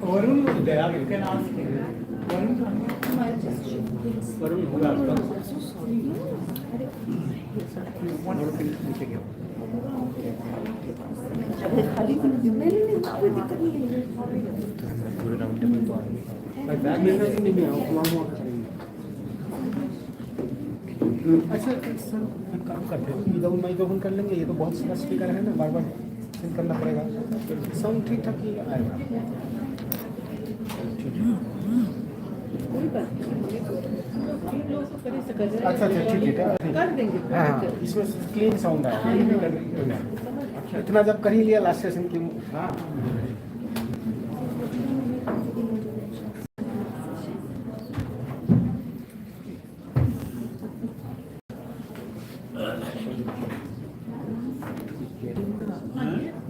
Varun was there, you can ask him. Varun होगा अच्छा sir काम करते हैं विदाउट माइक्रोफोन कर लेंगे ये तो बहुत सारा स्पीकर है ना बार बार सेंड करना पड़ेगा साउंड ठीक ठाक ही आएगा अच्छा अच्छा ठीक है कर देंगे हाँ इसमें क्लीन साउंड आएगा इतना जब कर ही लिया लास्ट सेशन की हाँ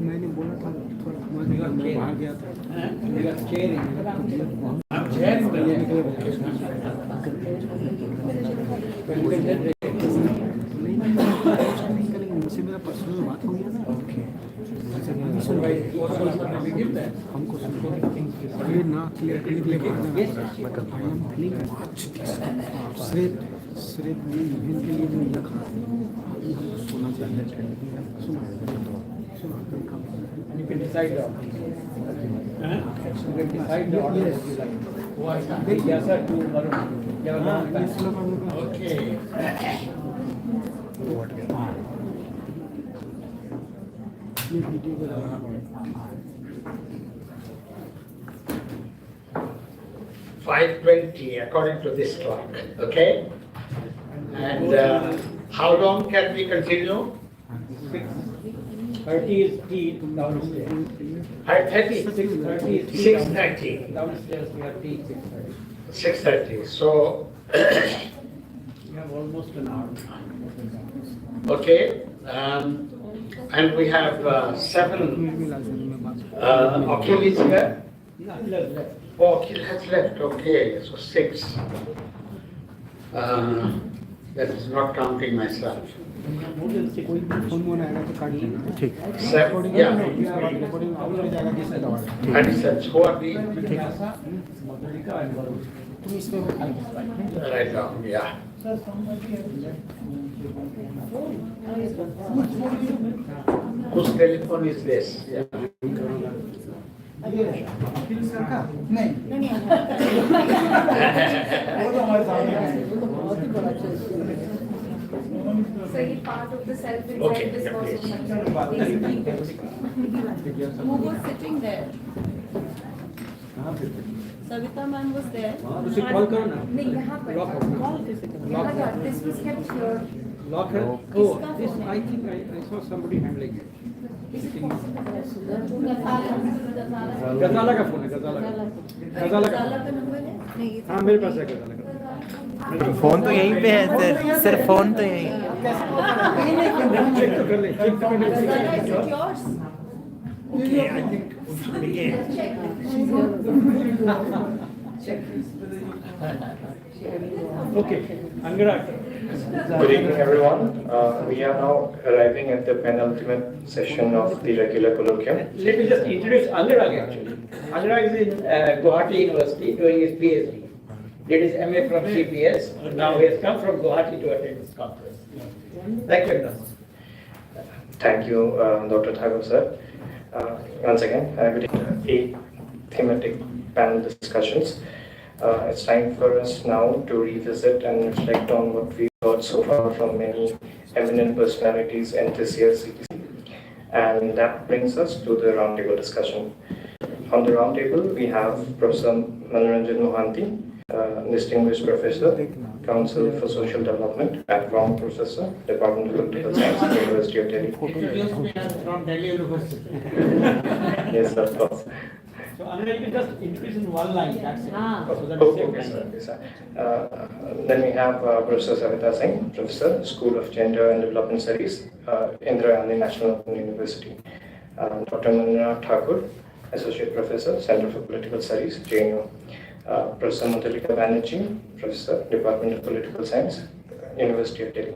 मैंने बोला था थोड़ा बाहर गया था मुझसे मेरा पर्सनल बात हो गया ना हमको ये ना क्लियर करने के लिए सिर्फ इवेंट के लिए नहीं रखा सोना चाहिए and you can decide the order. Yes, sir, to Varun. Okay. 5:20 according to this clock. Okay. And how long can we continue? 30 is tea downstairs. 5:30. 6:30 is tea 6:30. downstairs. We have tea 6:30. 6:30. So We have almost an hour. okay. And we have 7 Achilles here. Oh, Achilles has left. Okay, so 6. That is not counting myself. ठीक Yeah. And such who are the right now? Yeah. Whose telephone is this? Yeah. So he part of the self Okay, this yeah, was please. who was sitting there? Savita ma'am was there. उसे call करो ना नहीं यहाँ पर यहाँ पर this was kept here. Lock है oh this I think I saw somebody handling it गजाला का फोन है गजाला का गजाला का नंबर है नहीं हाँ मेरे पास है गजाला का फोन तो यहीं पे है सर सिर्फ फोन तो यहीं चेक तो कर ले चेक तो कर ले Gazala, is it yours? Okay, I think we should begin. Okay, Angarag. Good evening, everyone. We are now arriving at the penultimate session of the regular colloquium. Let me just introduce Angarag actually. Angarag is in Guwahati University doing his PhD. Did his MA from CPS. Now he has come from Guwahati to attend this conference. Thank you, Angarag. Thank you, Dr. Thakur, sir. Once again, I will take 8 thematic panel discussions. It's time for us now to revisit and reflect on what we've heard so far from many eminent personalities and this year's CTC. And that brings us to the roundtable discussion. On the roundtable, we have Professor Manoranjan Mohanty, Distinguished Professor, Council for Social Development, Adjunct Professor, Department of Political Science, University of Delhi. From Delhi University. Yes, of course. So Anurag, you can just introduce in one line, that's it. So that Oh, we save okay, time. sir. Okay, sir. Then we have Professor Savita Singh, Professor, School of Gender and Development Studies, Indira Gandhi National Open University. Dr. Manna Thakur, Associate Professor, Center for Political Studies, JNU. Professor Muthalika Banerjee, Professor, Department of Political Science, University of Delhi.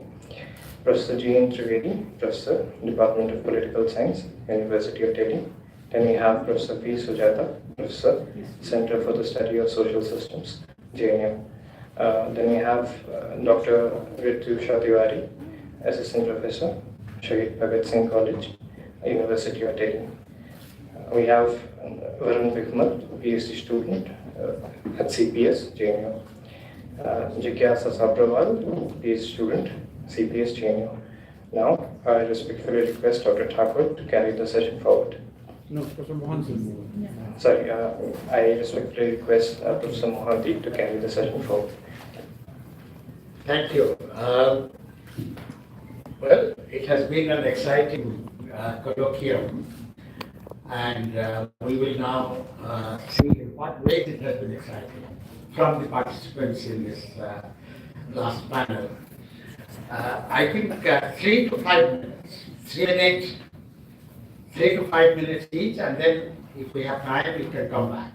Professor G.N. Trivedi, Professor, Department of Political Science, University of Delhi. Then we have Professor P. Sujata, Professor, Center for the Study of Social Systems, JNU. Then we have Dr. Ritu Tiwari, Assistant Professor, Shahid Bhagat Singh College, University of Delhi. We have Varun Bikmal, PhD student at CPS, JNU. Jigyasa Sabrawal, PhD student, CPS, JNU. Now, I respectfully request Dr. Thakur to carry the session forward. No, Professor Mohan Singh. Sorry, I respectfully request Professor Mohanty to carry the session forward. Thank you. Well, it has been an exciting colloquium, and we will now see in what ways it has been exciting from the participants in this last panel. I think 3 to 5 minutes, 3 to 5 minutes each, and then if we have time, we can come back.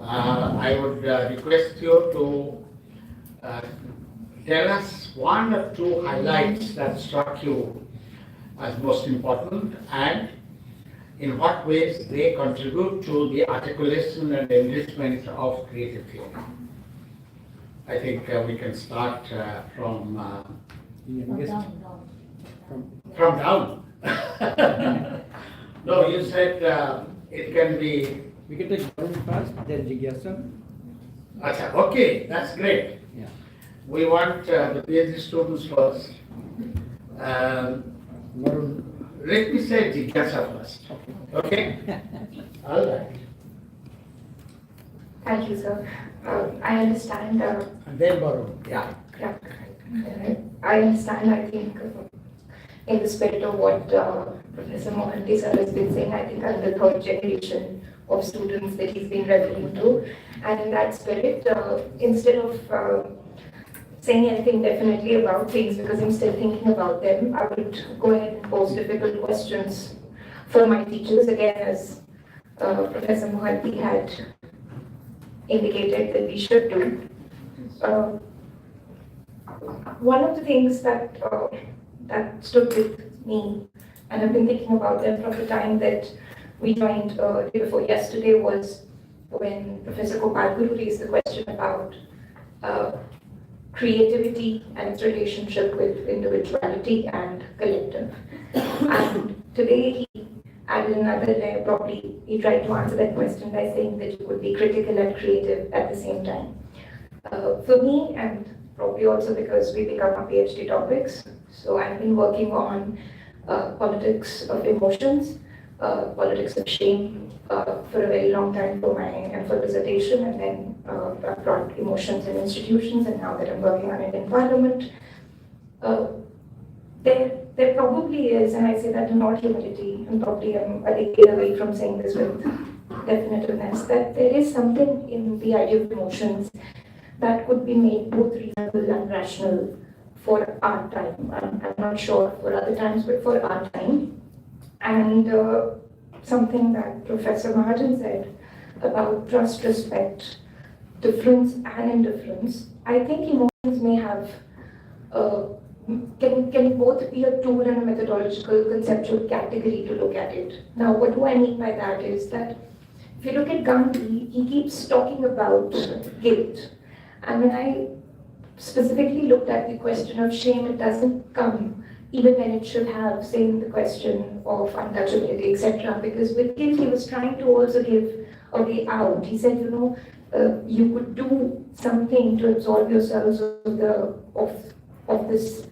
I would request you to tell us 1 or 2 highlights that struck you as most important, and in what ways they contribute to the articulation and enrichment of creative theory. I think we can start from down. No, you said it can be. We can take Varun first, then Jigyasa. Acha, okay, that's great. Yeah. We want the PhD students first. Varun. Let me say Jigyasa first. Okay? All right. Thank you, sir. I understand. And then Varun. Yeah. Yeah. I understand, I think, in the spirit of what Professor Mohanty sir has been saying, I think I'm the 3rd generation of students that he's been referring to. And in that spirit, instead of saying anything definitely about things, because I'm still thinking about them, I would go ahead and pose difficult questions for my teachers, again, as Professor Mohanty had indicated that we should do. One of the things that that stood with me, and I've been thinking about them from the time that we joined day before yesterday, was when Professor Gopal Guru raised the question about creativity and its relationship with individuality and collective. And today he added another layer, probably he tried to answer that question by saying that you could be critical and creative at the same time. For me, and probably also because we become our PhD topics, so I've been working on politics of emotions, politics of shame for a very long time for my MPhil dissertation, and then I brought emotions in institutions, and now that I'm working on it in Parliament, there probably is, and I say that in all humility, and probably I'm a decade away from saying this with definitiveness, that there is something in the idea of emotions that could be made both reasonable and rational for our time. I'm not sure for other times, but for our time. And something that Professor Mahajan said about trust, respect, difference and indifference, I think emotions may have, can both be a tool and a methodological conceptual category to look at it. Now, what do I mean by that is that if you look at Gandhi, he keeps talking about guilt. And when I specifically looked at the question of shame, it doesn't come even when it should have, say, in the question of untouchability, etc. Because with guilt, he was trying to also give a way out. He said, you could do something to absolve yourselves of this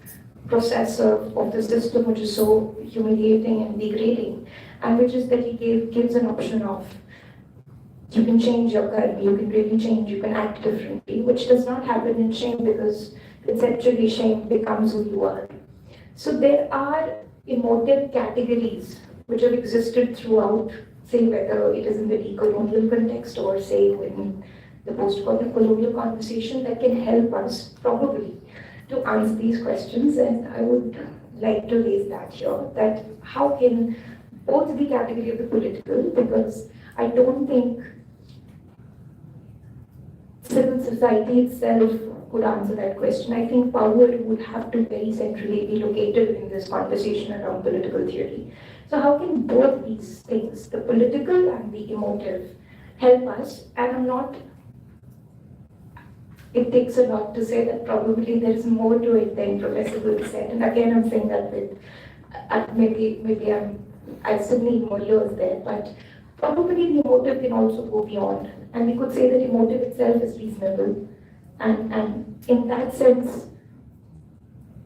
process of the system which is so humiliating and degrading, and which is that he gives an option of you can change your karma, you can really change, you can act differently, which does not happen in shame because conceptually shame becomes who you are. So there are emotive categories which have existed throughout, say whether it is in the decolonial context or say in the post-colonial conversation, that can help us probably to answer these questions. And I would like to raise that here, that how can both the category of the political, because I don't think civil society itself could answer that question. I think power would have to very centrally be located in this conversation around political theory. So how can both these things, the political and the emotive, help us? And I'm not, it takes a lot to say that probably there is more to it than Professor Wood said. And again, I'm saying that with, maybe I still need more years there, but probably the emotive can also go beyond. And we could say that emotive itself is reasonable. And in that sense,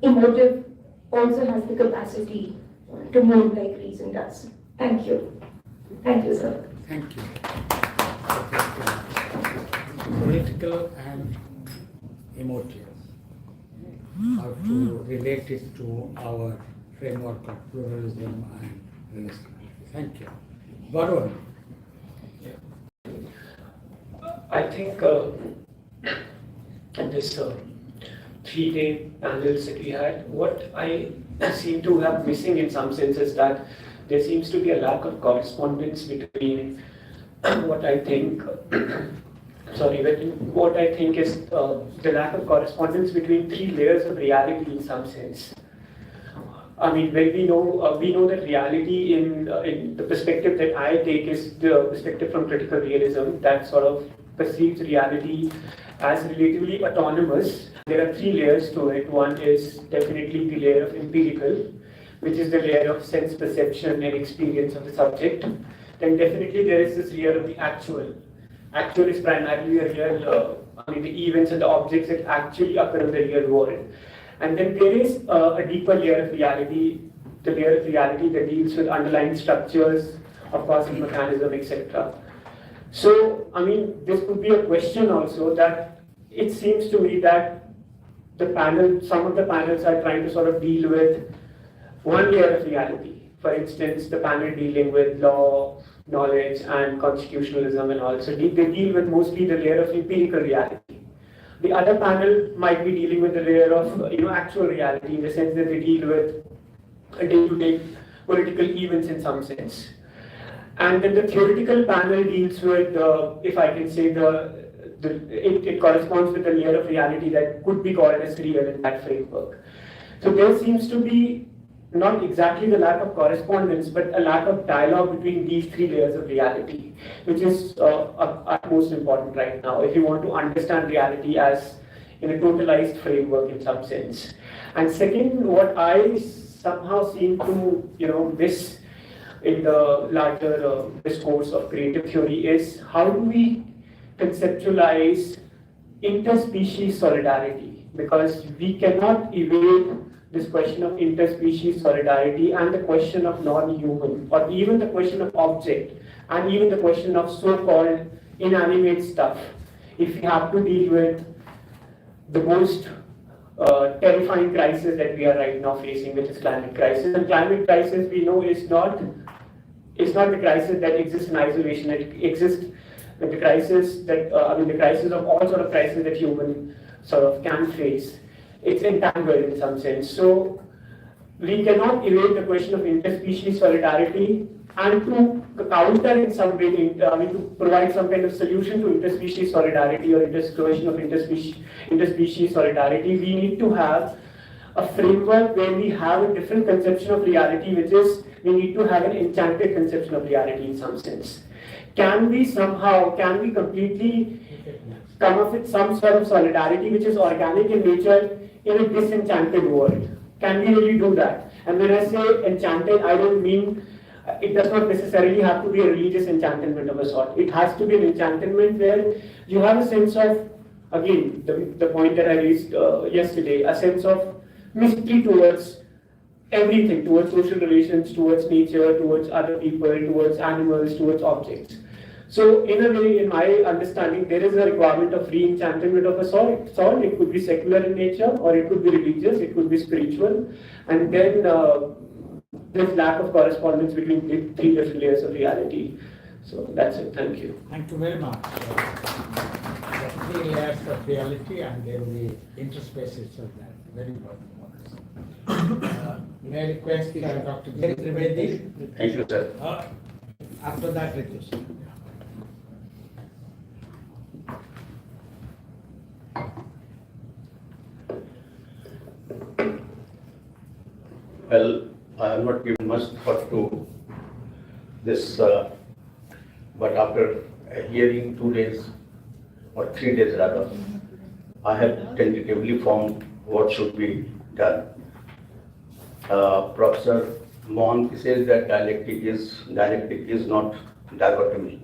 emotive also has the capacity to move like reason does. Thank you. Thank you, sir. Thank you. Political and emotive. How to relate it to our framework of pluralism and relationality. Thank you. Varun. I think in this 3-day panels that we had, what I seem to have missing in some sense is that there seems to be a lack of correspondence between what I think, what I think is the lack of correspondence between 3 layers of reality in some sense. I mean, when we know that reality in the perspective that I take is the perspective from critical realism that sort of perceives reality as relatively autonomous. There are 3 layers to it. One is definitely the layer of empirical, which is the layer of sense perception and experience of the subject. Then definitely there is this layer of the actual. Actual is primarily a real, the events and the objects that actually occur in the real world. And then there is a deeper layer of reality, the layer of reality that deals with underlying structures of causal mechanism, etc. So, this could be a question also that it seems to me that some of the panels are trying to sort of deal with one layer of reality. For instance, the panel dealing with law, knowledge, and constitutionalism and all. So they deal with mostly the layer of empirical reality. The other panel might be dealing with the layer of actual reality in the sense that they deal with day-to-day political events in some sense. And then the theoretical panel deals with, if I can say, it corresponds with the layer of reality that could be called as real in that framework. So there seems to be not exactly the lack of correspondence, but a lack of dialogue between these 3 layers of reality, which is utmost important right now if you want to understand reality as in a totalized framework in some sense. And second, what I somehow seem to miss in the larger discourse of creative theory is how do we conceptualize interspecies solidarity, because we cannot evade this question of interspecies solidarity and the question of non-human, or even the question of object, and even the question of so-called inanimate stuff. If we have to deal with the most terrifying crisis that we are right now facing, which is climate crisis. And climate crisis, we know, is not the crisis that exists in isolation. It exists with the crisis that the crisis of all sort of crises that human sort of can face. It's entangled in some sense. So we cannot evade the question of interspecies solidarity, and to counter in some way, to provide some kind of solution to interspecies solidarity or question of interspecies solidarity, we need to have a framework where we have a different conception of reality, which is we need to have an enchanted conception of reality in some sense. Can we completely come up with some sort of solidarity which is organic in nature in a disenchanted world? Can we really do that? And when I say enchanted, I don't mean, it does not necessarily have to be a religious enchantment of a sort. It has to be an enchantment where you have a sense of, again, the point that I raised yesterday, a sense of mystery towards everything, towards social relations, towards nature, towards other people, towards animals, towards objects. So in a way, in my understanding, there is a requirement of re-enchantment of a sort. It could be secular in nature, or it could be religious, it could be spiritual, and then there's lack of correspondence between the 3 different layers of reality. So that's it. Thank you. Thank you very much. The 3 layers of reality and then the interspaces of that. Very important. May I request Dr. Trivedi? Thank you, sir. After that, request. Well, I have not given much thought to this, but after hearing 2 days or 3 days rather, I have tentatively formed what should be done. Professor Mohan says that dialectic is not dichotomy.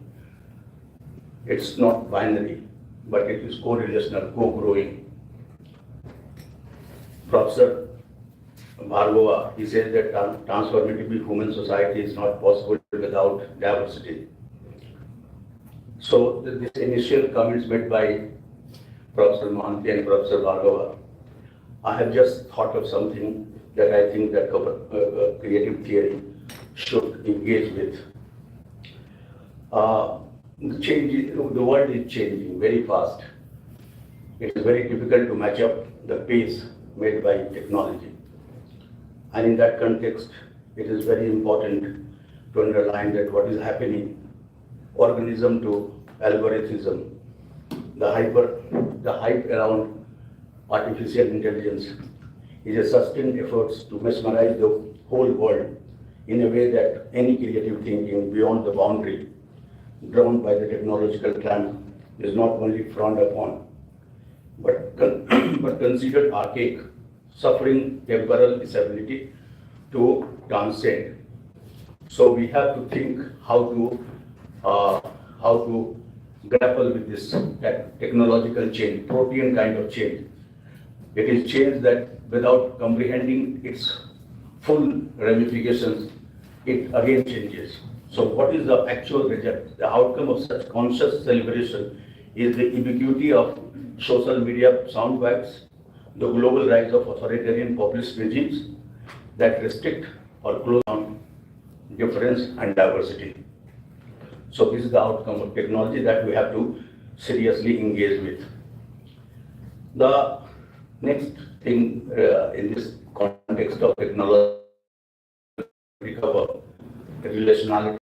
It's not binary, but it is co-relational, co-growing. Professor Bhargava, he says that transformative human society is not possible without diversity. So this initial comments made by Professor Mohanty and Professor Bhargava, I have just thought of something that I think that creative theory should engage with. The world is changing very fast. It is very difficult to match up the pace made by technology. And in that context, it is very important to underline that what is happening, organism to algorithmism, the hype around artificial intelligence is a sustained efforts to mesmerize the whole world in a way that any creative thinking beyond the boundary drawn by the technological trend is not only frowned upon, but considered archaic, suffering temporal disability to transcend. So we have to think how to grapple with this technological change, protean kind of change. It is change that without comprehending its full ramifications, it again changes. So what is the actual result? The outcome of such conscious celebration is the ubiquity of social media soundbites, the global rise of authoritarian populist regimes that restrict or close down difference and diversity. So this is the outcome of technology that we have to seriously engage with. The next thing in this context of technology, recover relationality.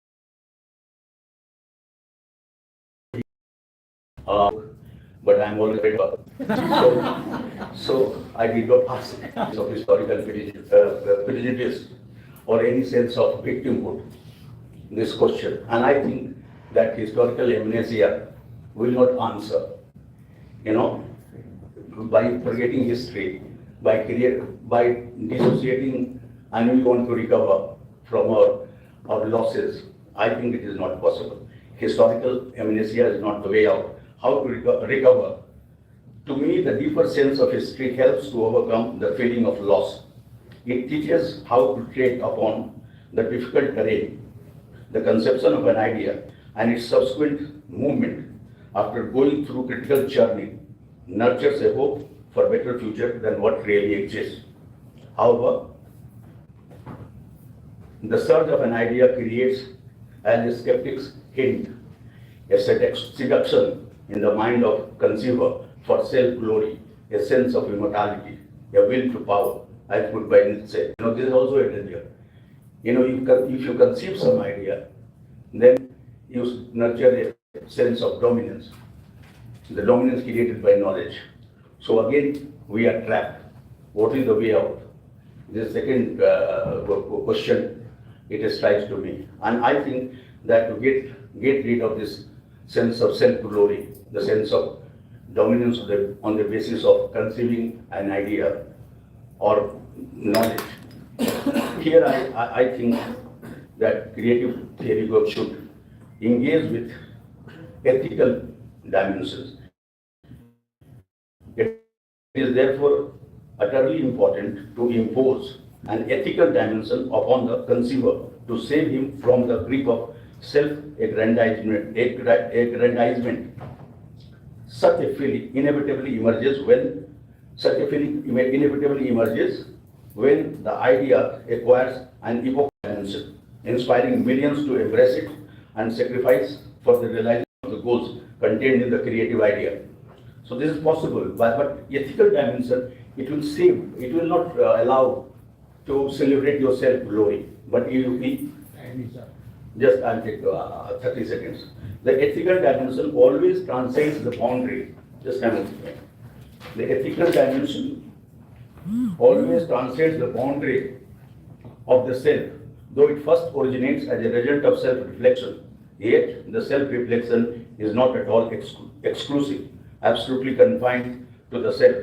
But I'm always ready. So I did not ask of historical prejudice or any sense of victimhood this question. And I think that historical amnesia will not answer. By forgetting history, by dissociating, and we want to recover from our losses, I think it is not possible. Historical amnesia is not the way out. How to recover? To me, the deeper sense of history helps to overcome the feeling of loss. It teaches how to tread upon the difficult terrain, the conception of an idea, and its subsequent movement after going through critical journey nurtures a hope for better future than what really exists. However, the surge of an idea creates, as the skeptics hint, a seduction in the mind of conceiver for self-glory, a sense of immortality, a will to power, as Goodbye said. This is also a danger. If you conceive some idea, then you nurture a sense of dominance, the dominance created by knowledge. So again, we are trapped. What is the way out? This second question, it strikes to me. And I think that to get rid of this sense of self-glory, the sense of dominance on the basis of conceiving an idea or knowledge. Here I think that creative theory work should engage with ethical dimensions. It is therefore utterly important to impose an ethical dimension upon the conceiver to save him from the grip of self-aggrandizement. Such a feeling inevitably emerges when the idea acquires an epoch dimension, inspiring millions to embrace it and sacrifice for the realization of the goals contained in the creative idea. So this is possible, but ethical dimension it will save, it will not allow to celebrate your self-glory, but you will just, I'll take 30 seconds. The ethical dimension always transcends the boundary. Just a minute. The ethical dimension always transcends the boundary of the self, though it first originates as a result of self-reflection. Yet, the self-reflection is not at all exclusive, absolutely confined to the self.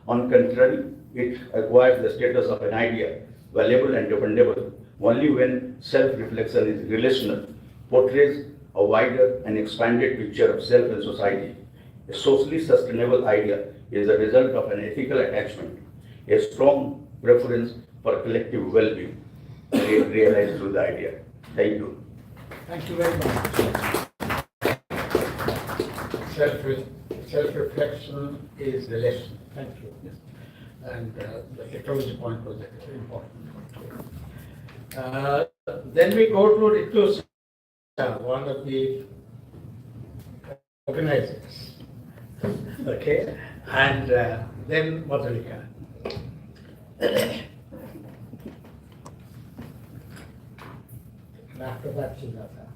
On the contrary, it acquires the status of an idea, valuable and dependable, only when self-reflection is relational, portrays a wider and expanded picture of self and society. A socially sustainable idea is the result of an ethical attachment, a strong preference for collective well-being, realized through the idea. Thank you. Thank you very much. Self-reflection is the lesson. Thank you. Yes. And the ecology point was important. Then we go to Ritu, one of the organizers. Okay, and then Madhurika. And after that, Sujata.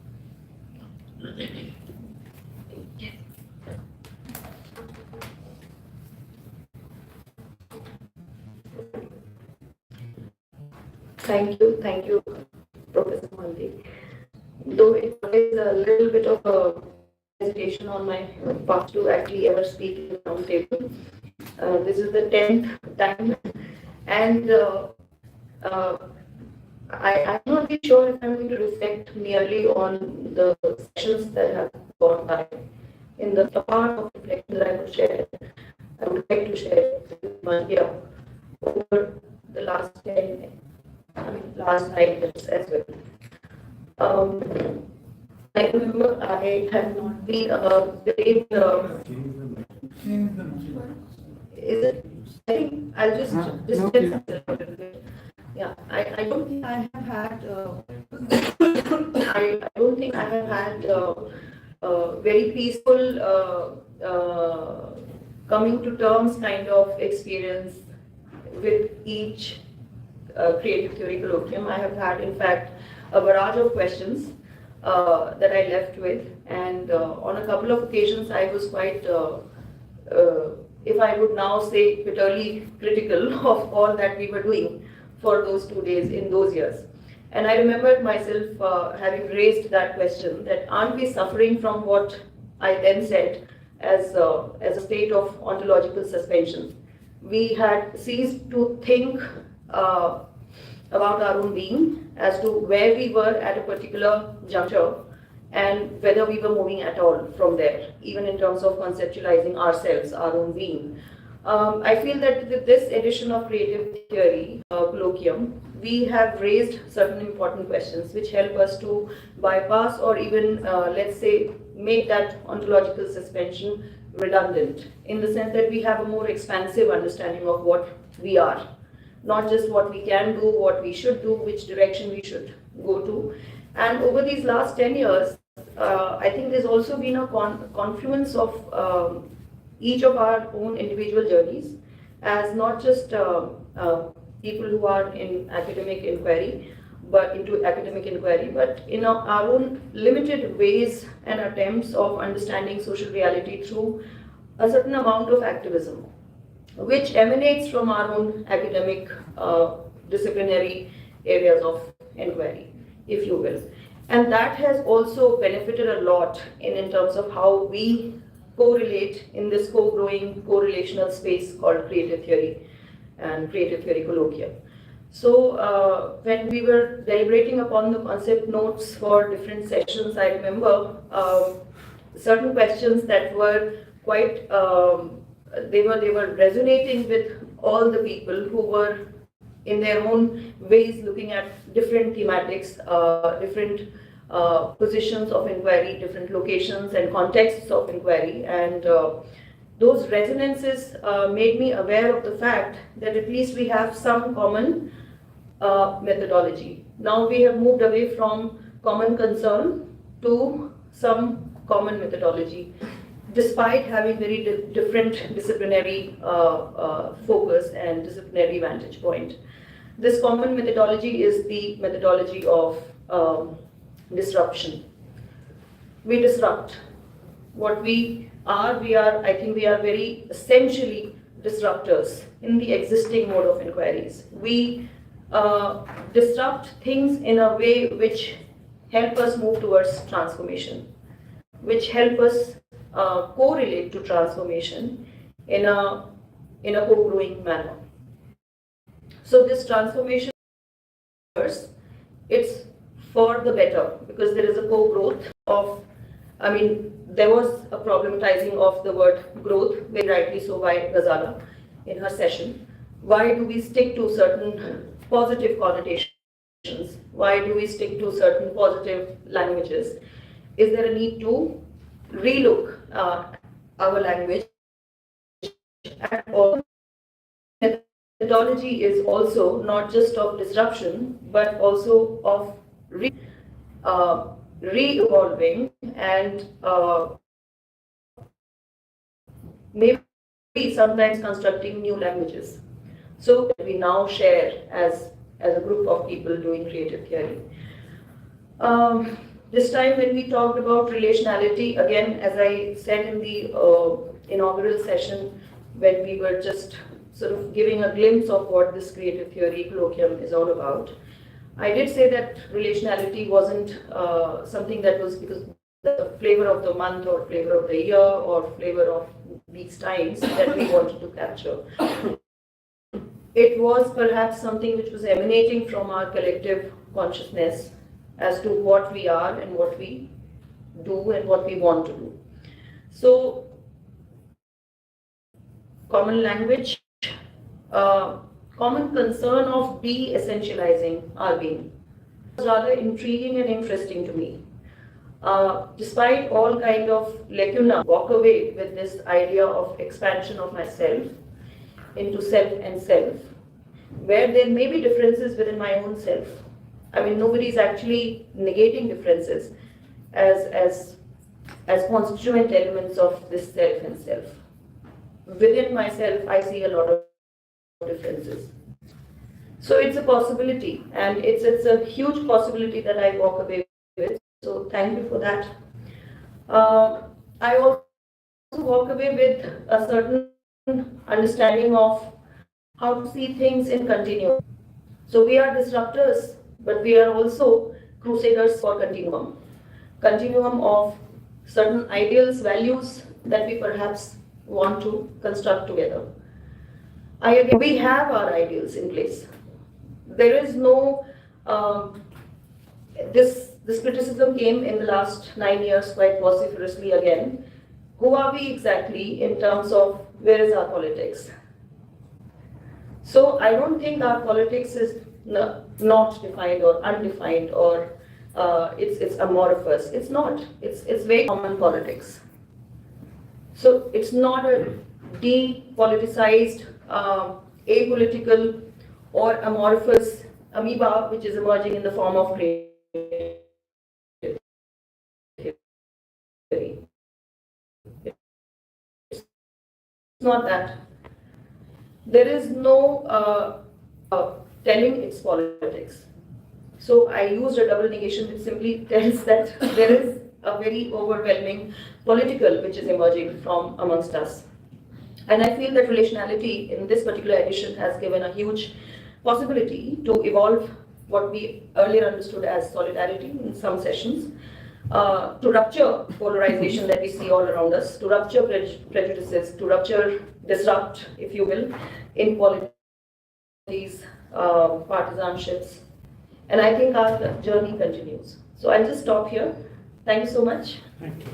Thank you, Professor Mandi. Though it is a little bit of a hesitation on my part to actually ever speak in the round table. This is the 10th time, and I'm not really sure if I'm going to reflect merely on the sessions that have gone by. In the part of reflection that I would share, I would like to share with Mandya over the last 9 years as well. I remember I had not been a great. Is it? I think I'll just distance myself a little bit. Yeah, I don't think I have had. I don't think I have had very peaceful coming to terms kind of experience with each creative theory colloquium. I have had, in fact, a barrage of questions that I left with, and on a couple of occasions I was quite, if I would now say, bitterly critical of all that we were doing for those 2 days in those years. And I remembered myself having raised that question, that aren't we suffering from what I then said as a state of ontological suspension? We had ceased to think about our own being as to where we were at a particular juncture and whether we were moving at all from there, even in terms of conceptualizing ourselves, our own being. I feel that with this edition of Creative Theory Colloquium, we have raised certain important questions which help us to bypass or even, let's say, make that ontological suspension redundant, in the sense that we have a more expansive understanding of what we are. Not just what we can do, what we should do, which direction we should go to. And over these last 10 years, I think there's also been a confluence of each of our own individual journeys as not just people who are in academic inquiry, but in our own limited ways and attempts of understanding social reality through a certain amount of activism, which emanates from our own academic disciplinary areas of inquiry, if you will. And that has also benefited a lot in terms of how we correlate in this co-growing, co-relational space called creative theory and creative theory colloquium. So when we were deliberating upon the concept notes for different sessions, I remember certain questions that were quite they were resonating with all the people who were in their own ways looking at different thematics, different positions of inquiry, different locations and contexts of inquiry, and those resonances made me aware of the fact that at least we have some common methodology. Now we have moved away from common concern to some common methodology. despite having very different disciplinary focus and disciplinary vantage point. This common methodology is the methodology of disruption. We disrupt. What we are, I think we are very essentially disruptors in the existing mode of inquiries. We disrupt things in a way which help us move towards transformation, which help us correlate to transformation in a co-growing manner. So this transformation, it's for the better, because there is a co-growth of, there was a problematizing of the word growth, very rightly so by Ghazala in her session. Why do we stick to certain positive connotations? Why do we stick to certain positive languages? Is there a need to relook our language? And all methodology is also not just of disruption, but also of re-evolving and maybe sometimes constructing new languages. So we now share as a group of people doing creative theory. This time when we talked about relationality, again, as I said in the inaugural session, when we were just sort of giving a glimpse of what this creative theory colloquium is all about, I did say that relationality wasn't something that was because the flavor of the month or flavor of the year or flavor of these times that we wanted to capture. It was perhaps something which was emanating from our collective consciousness as to what we are and what we do and what we want to do. So, common language, common concern of de-essentializing our being was rather intriguing and interesting to me. Despite all kind of lacuna, walk away with this idea of expansion of myself into self and self, where there may be differences within my own self. Nobody is actually negating differences as constituent elements of this self and self. Within myself, I see a lot of differences. So it's a possibility, and it's a huge possibility that I walk away with. So thank you for that. I also walk away with a certain understanding of how to see things in continuum. So we are disruptors, but we are also crusaders for continuum. Continuum of certain ideals, values that we perhaps want to construct together. We have our ideals in place. There is no, this criticism came in the last 9 years quite vociferously again. Who are we exactly in terms of where is our politics? So I don't think our politics is not defined or undefined or it's amorphous. It's not. It's very common politics. So it's not a depoliticized, apolitical or amorphous amoeba which is emerging in the form of creativity. It's not that. There is no telling its politics. So I used a double negation which simply tells that there is a very overwhelming political which is emerging from amongst us. And I feel that relationality in this particular edition has given a huge possibility to evolve what we earlier understood as solidarity in some sessions, to rupture polarization that we see all around us, to rupture prejudices, to rupture, disrupt, if you will, inequalities, partisanships. And I think our journey continues. So I'll just stop here. Thank you so much. Thank you.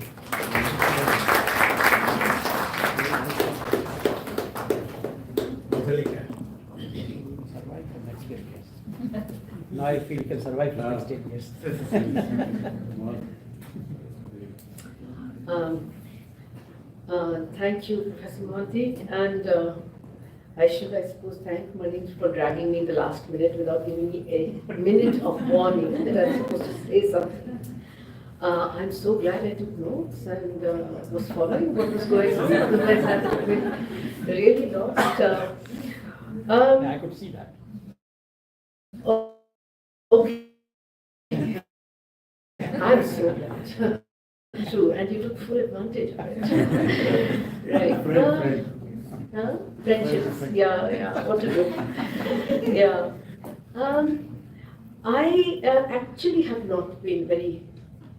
Survive for next 10 years. Now I feel you can survive for next 10 years. Thank you, Professor Mohanty, and I should, I suppose, thank Manish for dragging me in the last minute without giving me a minute of warning that I'm supposed to say something. I'm so glad I took notes and was following what was going on. Otherwise, I would have been really lost. Yeah, I could see that. Okay. I'm so glad. True, and you took full advantage of it. Right. Friendships. Yeah. What to do? Yeah. I actually have not been very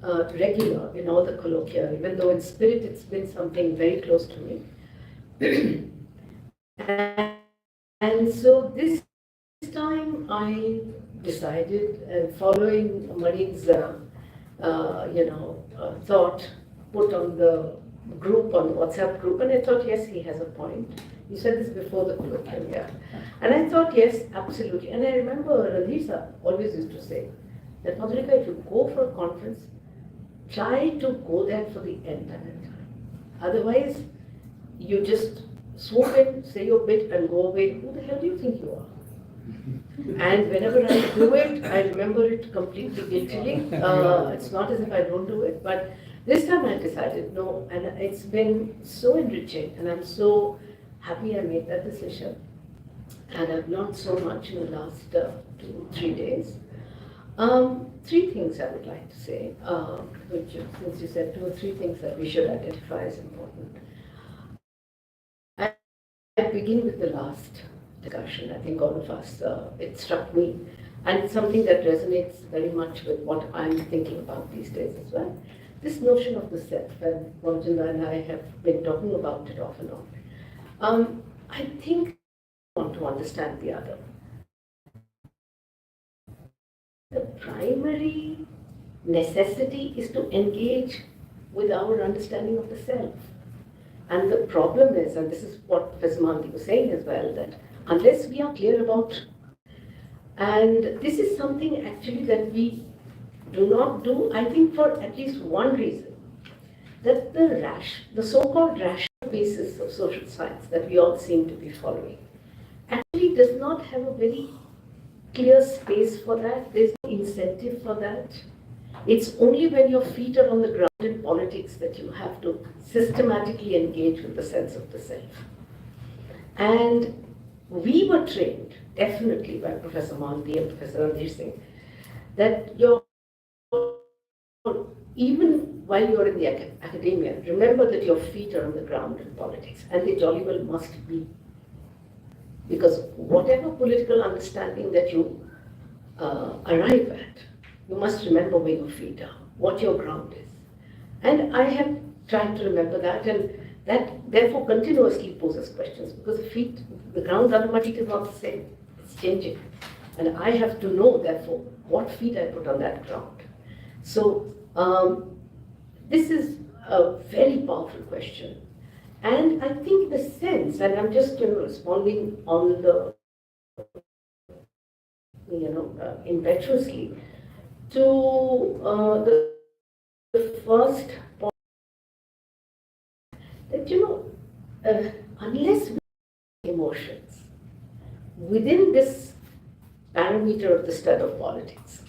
regular in all the colloquia, even though in spirit it's been something very close to me. And so this time I decided, following Marin's, thought put on the group, on the WhatsApp group, and I thought, yes, he has a point. You said this before the colloquium, yeah. And I thought, yes, absolutely. And I remember Radhisa always used to say that, Madhurika, if you go for a conference, try to go there for the entire time. Otherwise, you just swoop in, say your bit, and go away. Who the hell do you think you are? And whenever I do it, I remember it completely guiltily. It's not as if I don't do it, but this time I decided no, and it's been so enriching, and I'm so happy I made that decision. And I've learned so much in the last 2-3 days. 3 things I would like to say, which, since you said 2 or 3 things that we should identify as important. I begin with the last discussion. I think all of us, it struck me, and it's something that resonates very much with what I'm thinking about these days as well. This notion of the self, and Rajendra and I have been talking about it off and on. I think I want to understand the other. The primary necessity is to engage with our understanding of the self. And the problem is, and this is what Professor Mohanty was saying as well, that unless we are clear about, and this is something actually that we do not do, I think for at least one reason, that the so-called rational basis of social science that we all seem to be following actually does not have a very clear space for that. There's no incentive for that. It's only when your feet are on the ground in politics that you have to systematically engage with the sense of the self. And we were trained, definitely by Professor Mohanty and Professor Ranveer Singh, that even while you're in the academia, remember that your feet are on the ground in politics, and they jolly well must be. Because whatever political understanding that you arrive at, you must remember where your feet are, what your ground is. And I have tried to remember that, and that therefore continuously poses questions, because the ground under my feet is not the same, it's changing. And I have to know, therefore, what feet I put on that ground. So this is a very powerful question. And I think the sense, and I'm just responding on the, impetuously, to the first point, that, unless we have emotions within this parameter of the study of politics,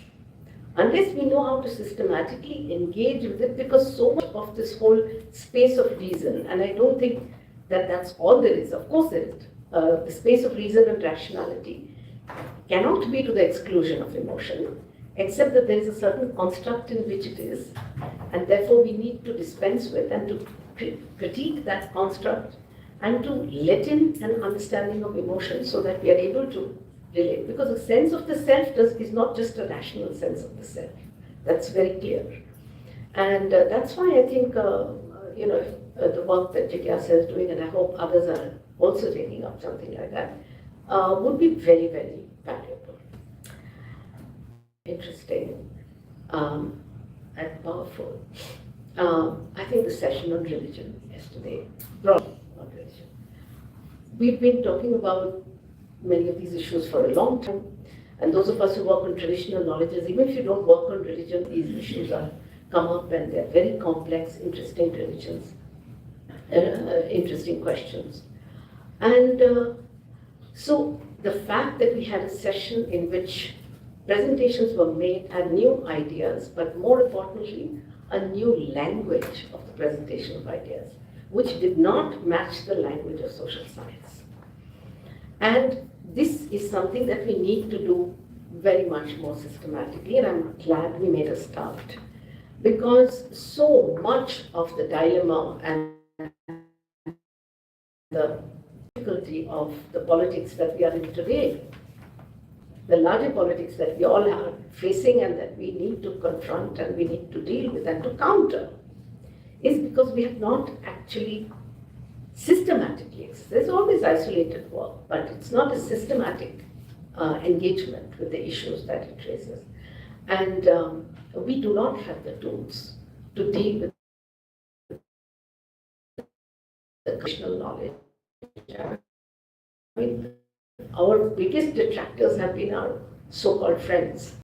unless we know how to systematically engage with it, because so much of this whole space of reason, and I don't think that that's all there is, of course there is, the space of reason and rationality cannot be to the exclusion of emotion, except that there is a certain construct in which it is, and therefore we need to dispense with and to critique that construct and to let in an understanding of emotion so that we are able to relate. Because a sense of the self is not just a rational sense of the self. That's very clear. And that's why I think, the work that Jigyasa is doing, and I hope others are also taking up something like that, would be very, very valuable. Interesting and powerful. I think the session on religion yesterday, broadly on religion. We've been talking about many of these issues for a long time, and those of us who work on traditional knowledges, even if you don't work on religion, these issues come up, and they're very complex, interesting religions, interesting questions. And so the fact that we had a session in which presentations were made and new ideas, but more importantly, a new language of the presentation of ideas, which did not match the language of social science. And this is something that we need to do very much more systematically, and I'm glad we made a start. Because so much of the dilemma and the difficulty of the politics that we are in today, the larger politics that we all are facing and that we need to confront and we need to deal with and to counter, is because we have not actually systematically, there's always isolated work, but it's not a systematic engagement with the issues that it raises. And we do not have the tools to deal with the traditional knowledge. I mean, our biggest detractors have been our so-called friends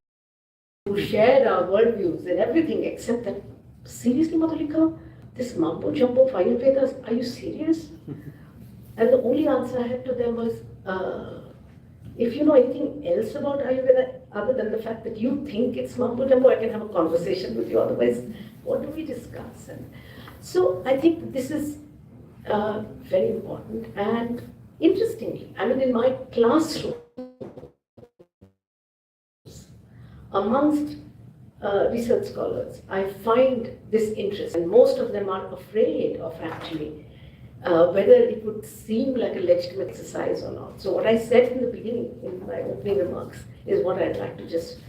who share our worldviews and everything except that, seriously, Madhulika, this mumbo jumbo of Ayurveda, are you serious? And the only answer I had to them was, if you know anything else about Ayurveda other than the fact that you think it's mumbo jumbo, I can have a conversation with you. Otherwise, what do we discuss? And so I think this is very important. And interestingly, I mean, in my classroom, amongst research scholars, I find this interest, and most of them are afraid of actually whether it would seem like a legitimate exercise or not. So what I said in the beginning, in my opening remarks, is what I'd like to just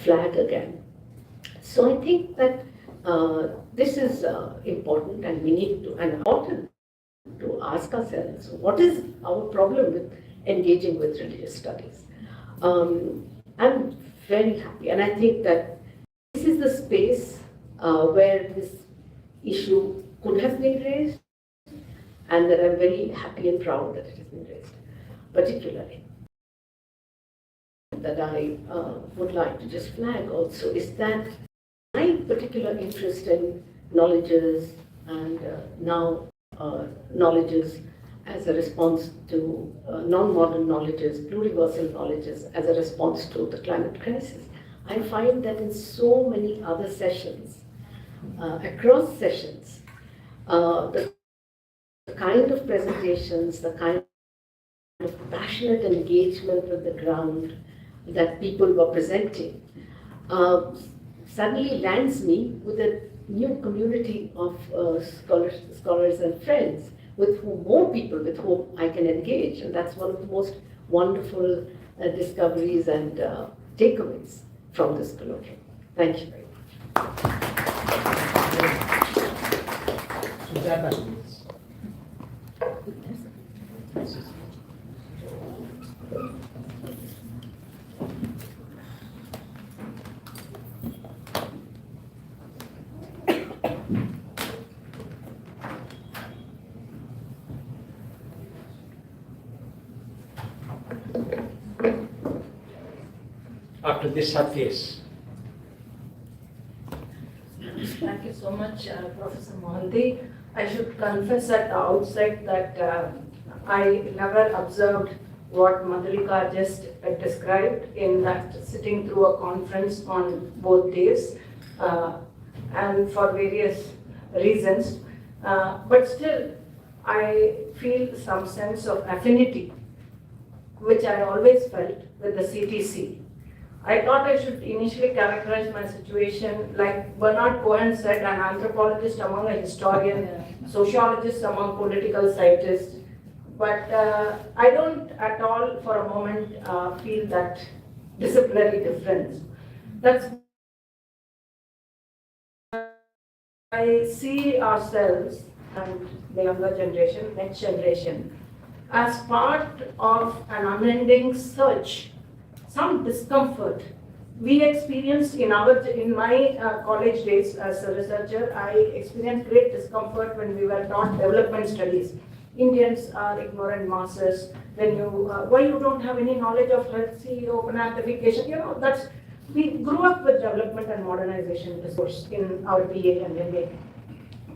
flag again. So I think that this is important, and we need to, and important to ask ourselves, what is our problem with engaging with religious studies? I'm very happy, and I think that this is the space where this issue could have been raised, and that I'm very happy and proud that it has been raised. Particularly, that I would like to just flag also is that my particular interest in knowledges and now knowledges as a response to non-modern knowledges, pluriversal knowledges as a response to the climate crisis. I find that in so many other sessions, across sessions, the kind of presentations, the kind of passionate engagement with the ground that people were presenting suddenly lands me with a new community of scholars and friends with whom, more people with whom I can engage. And that's one of the most wonderful discoveries and takeaways from this colloquium. Thank you very much. After this case. Thank you so much, Professor Mohanty. I should confess at the outset that I never observed what Madhulika just described, in that sitting through a conference on both days and for various reasons. But still, I feel some sense of affinity, which I always felt with the CTC. I thought I should initially characterize my situation like Bernard Cohen said, an anthropologist among a historian, sociologist among political scientists. But I don't at all for a moment feel that disciplinary difference. That's I see ourselves and the younger generation, next generation, as part of an unending search, some discomfort. We experienced in my college days as a researcher, I experienced great discomfort when we were taught development studies. Indians are ignorant masses. When why you don't have any knowledge of Red Sea, open amplification, we grew up with development and modernization discourse in our BA and MA.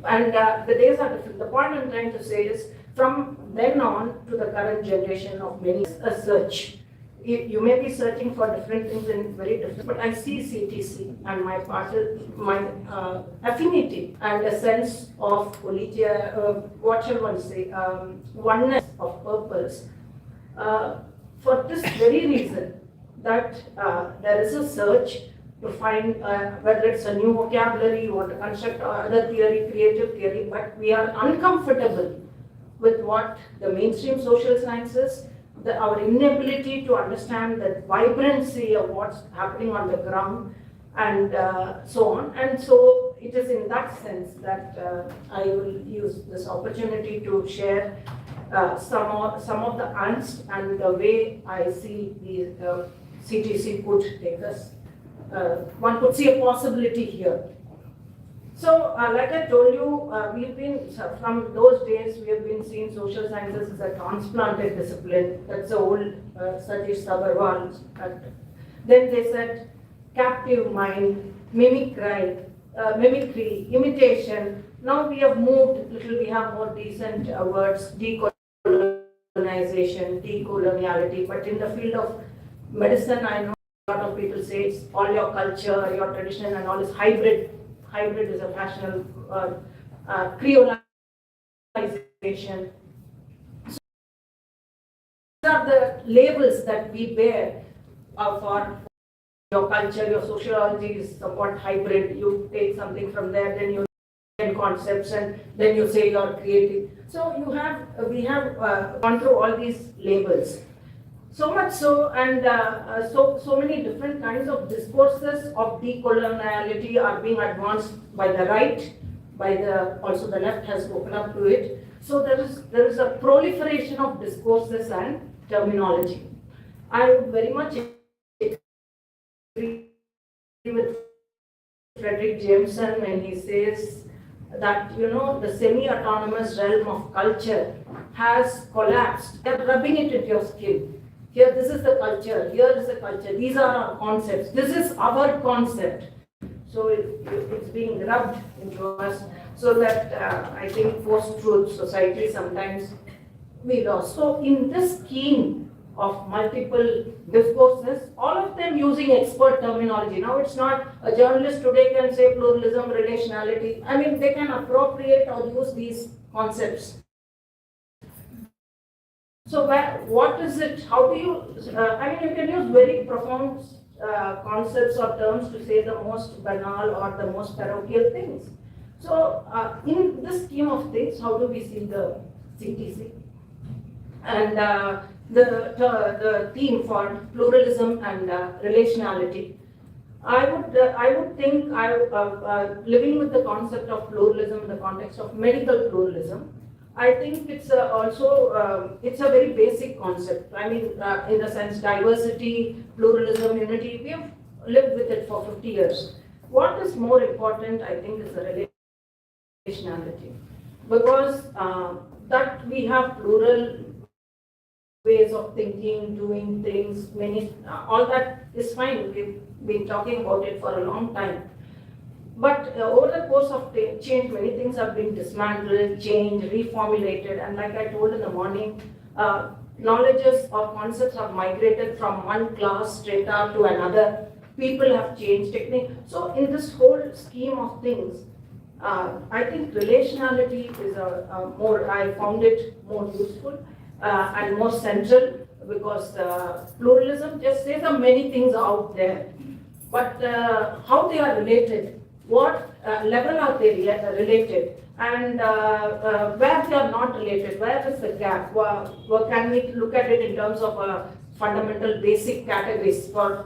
And the days are different. The point I'm trying to say is, from then on to the current generation of many, a search. you may be searching for different things in very different, but I see CTC and my affinity and a sense of what shall one say, oneness of purpose, for this very reason that there is a search to find whether it's a new vocabulary, you want to construct other theory, creative theory, but we are uncomfortable with what the mainstream social sciences, our inability to understand the vibrancy of what's happening on the ground, and so on. And so it is in that sense that I will use this opportunity to share some of the angst and the way I see the CTC could take us. One could see a possibility here. So, like I told you, we've been, from those days, we have been seeing social sciences as a transplanted discipline. That's the old Satish Sabharwal. Then they said captive mind, mimicry, imitation. Now we have moved little, we have more decent words, decolonization, decoloniality. But in the field of medicine, I know a lot of people say it's all your culture, your tradition, and all is hybrid. Hybrid is a fashionable creolization. So these are the labels that we bear for your culture, your sociology is somewhat hybrid. You take something from there, then you get concepts, and then you say you're creative. So we have gone through all these labels. So much so, and so many different kinds of discourses of decoloniality are being advanced by the right, also the left has opened up to it. So there is a proliferation of discourses and terminology. I would very much agree with Frederick Jameson when he says that, the semi-autonomous realm of culture has collapsed. They're rubbing it into your skin. Here, this is the culture, here is the culture, these are our concepts, this is our concept. So it's being rubbed into us, so that I think post-truth society sometimes we lost. So in this scheme of multiple discourses, all of them using expert terminology. Now it's not a journalist today can say pluralism, relationality. I mean, they can appropriate or use these concepts. So what is it? How do you, you can use very profound concepts or terms to say the most banal or the most parochial things. So in this scheme of things, how do we see the CTC? And the theme for pluralism and relationality. I would think, living with the concept of pluralism in the context of medical pluralism, I think it's also it's a very basic concept. I mean, in the sense diversity, pluralism, unity, we have lived with it for 50 years. What is more important, I think, is the relationality, because that we have plural ways of thinking, doing things, all that is fine. We've been talking about it for a long time. But over the course of change, many things have been dismantled, changed, reformulated, and like I told in the morning, knowledges or concepts have migrated from one class straight up to another. People have changed technique. So in this whole scheme of things, I think relationality is I found it more useful and more central, because pluralism just says there are many things out there, but how they are related, what level are they related, and where they are not related, where is the gap? Can we look at it in terms of fundamental basic categories for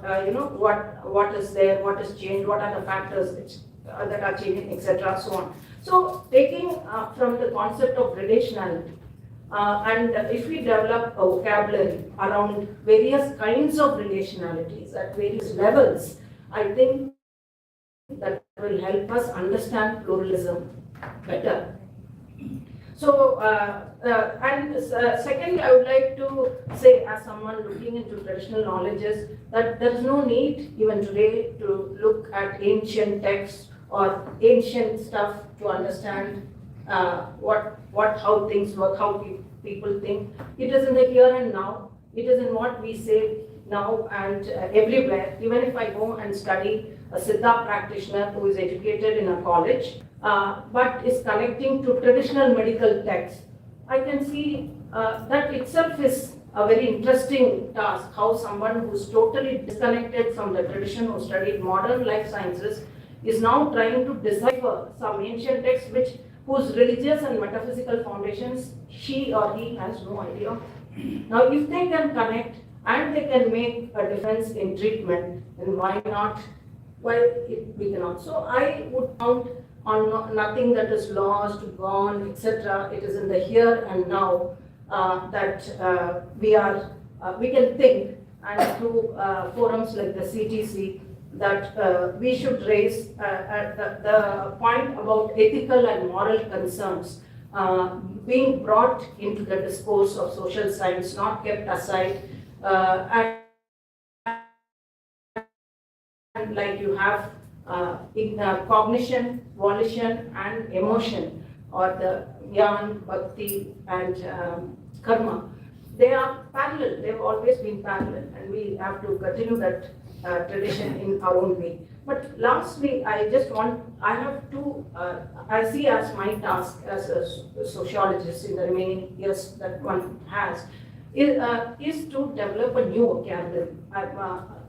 what is there, what is changed, what are the factors which, that are changing, etc. so on. So taking from the concept of relationality, and if we develop a vocabulary around various kinds of relationalities at various levels, I think that will help us understand pluralism better. So, secondly, I would like to say, as someone looking into traditional knowledges, that there is no need even today to look at ancient texts or ancient stuff to understand how things work, how people think. It is in the here and now. It is in what we say. now and everywhere, even if I go and study a Siddha practitioner who is educated in a college, but is connecting to traditional medical texts, I can see that itself is a very interesting task, how someone who's totally disconnected from the tradition, who studied modern life sciences, is now trying to decipher some ancient texts whose religious and metaphysical foundations she or he has no idea. Now, if they can connect and they can make a difference in treatment, then why not? Why we cannot? So I would count on nothing that is lost, gone, etc. It is in the here and now that we can think, and through forums like the CTC, that we should raise the point about ethical and moral concerns being brought into the discourse of social science, not kept aside. And like you have in cognition, volition, and emotion, or the Jnana, Bhakti, and Karma, they are parallel. They've always been parallel, and we have to continue that tradition in our own way. But lastly, I have two, I see as my task as a sociologist in the remaining years that one has, is to develop a new vocabulary.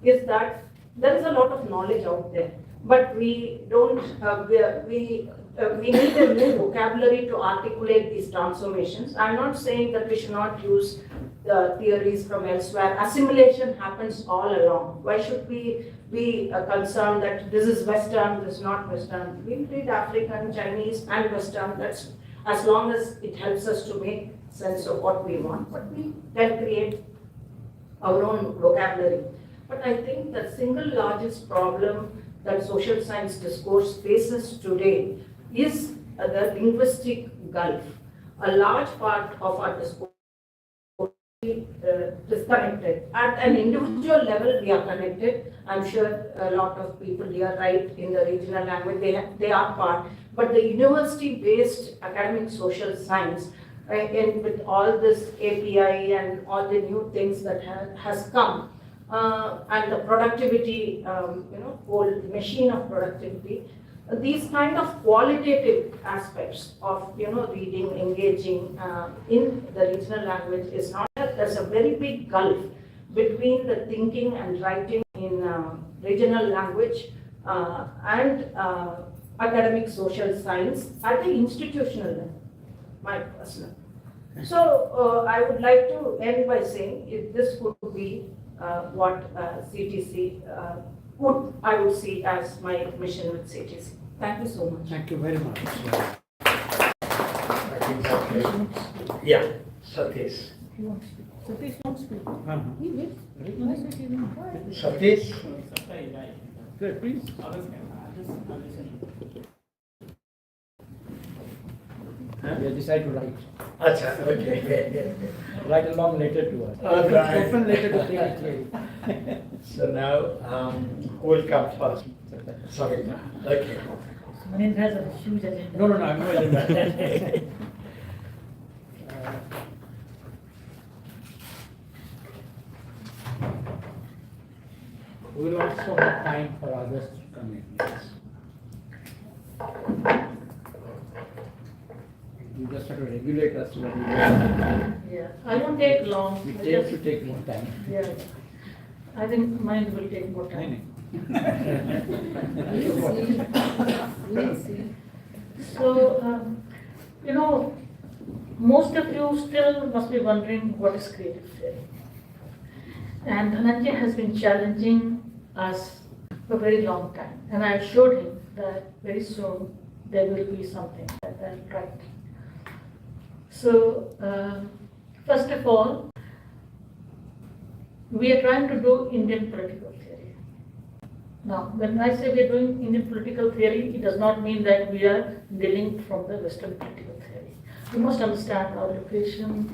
Is that there is a lot of knowledge out there, but we don't, we need a new vocabulary to articulate these transformations. I'm not saying that we should not use the theories from elsewhere. Assimilation happens all along. Why should we be concerned that this is Western, this is not Western? We read African, Chinese, and Western. That's as long as it helps us to make sense of what we want. But we can create our own vocabulary. But I think the single largest problem that social science discourse faces today is the linguistic gulf. A large part of our discourse is disconnected. At an individual level, we are connected. I'm sure a lot of people here write in the regional language, they are part. But the university-based academic social science, and with all this API and all the new things that has come, and the productivity, whole machine of productivity, these kind of qualitative aspects of, reading, engaging in the regional language is not, there's a very big gulf between the thinking and writing in regional language and academic social science at the institutional level, my personal. So I would like to end by saying if this would be what CTC I would see as my mission with CTC. Thank you so much. Thank you very much. Yeah, Satish. Satish wants to speak. Satish? Good, please. Yeah, decide to write. Acha, okay. Write a long letter to us. All right. Open letter to take. So now, who will come first? Sorry. Okay. Manind has a huge agenda. No, I'm no agenda. We will also have time for others to come in. Yes. You just have to regulate us when we Yeah, I won't take long. We tend to take more time. Yeah, I think mine will take more time. We'll see. So, most of you still must be wondering what is creative theory. And Dhananjay has been challenging us for a very long time. And I assured him that very soon there will be something that I'll write. So, first of all, we are trying to do Indian political theory. Now, when I say we are doing Indian political theory, it does not mean that we are delinked from the Western political theory. We must understand our location,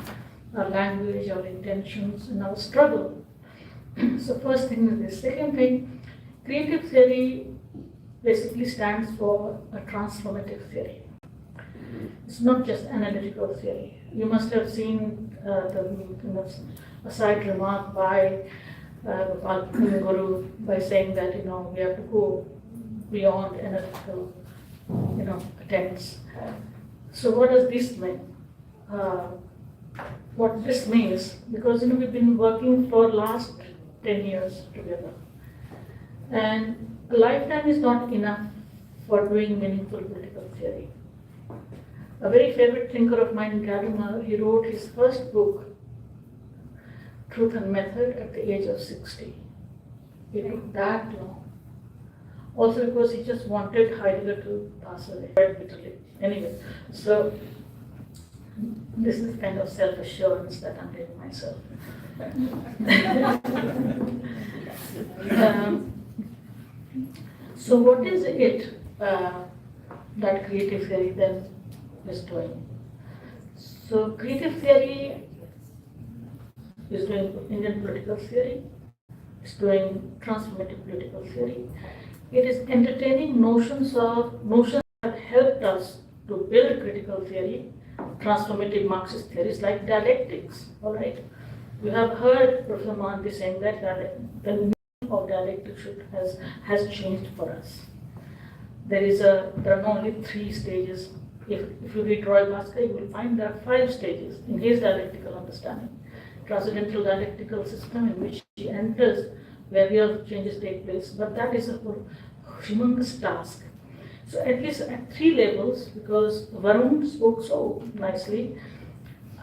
our language, our intentions, and our struggle. So first thing is this. Second thing, creative theory basically stands for a transformative theory. It's not just analytical theory. You must have seen a side remark by Guru by saying that, we have to go beyond analytical, attempts. So what does this mean? What this means, because, we've been working for last 10 years together. And a lifetime is not enough for doing meaningful political theory. A very favorite thinker of mine, Gadamer, he wrote his first book, Truth and Method, at the age of 60. It took that long. Also because he just wanted Heidegger to pass away, quite bitterly. Anyway, so this is kind of self-assurance that I'm giving myself. So what is it that creative theory then is doing? So creative theory is doing Indian political theory, it's doing transformative political theory. It is entertaining notions that helped us to build critical theory, transformative Marxist theories like dialectics, all right? You have heard Professor Mohanty saying that the meaning of dialectics has changed for us. There are not only 3 stages. If you read Roy Bhaskar, you will find there are 5 stages in his dialectical understanding. Transcendental dialectical system in which he enters where real changes take place, but that is a humongous task. So at least at 3 levels, because Varun spoke so nicely,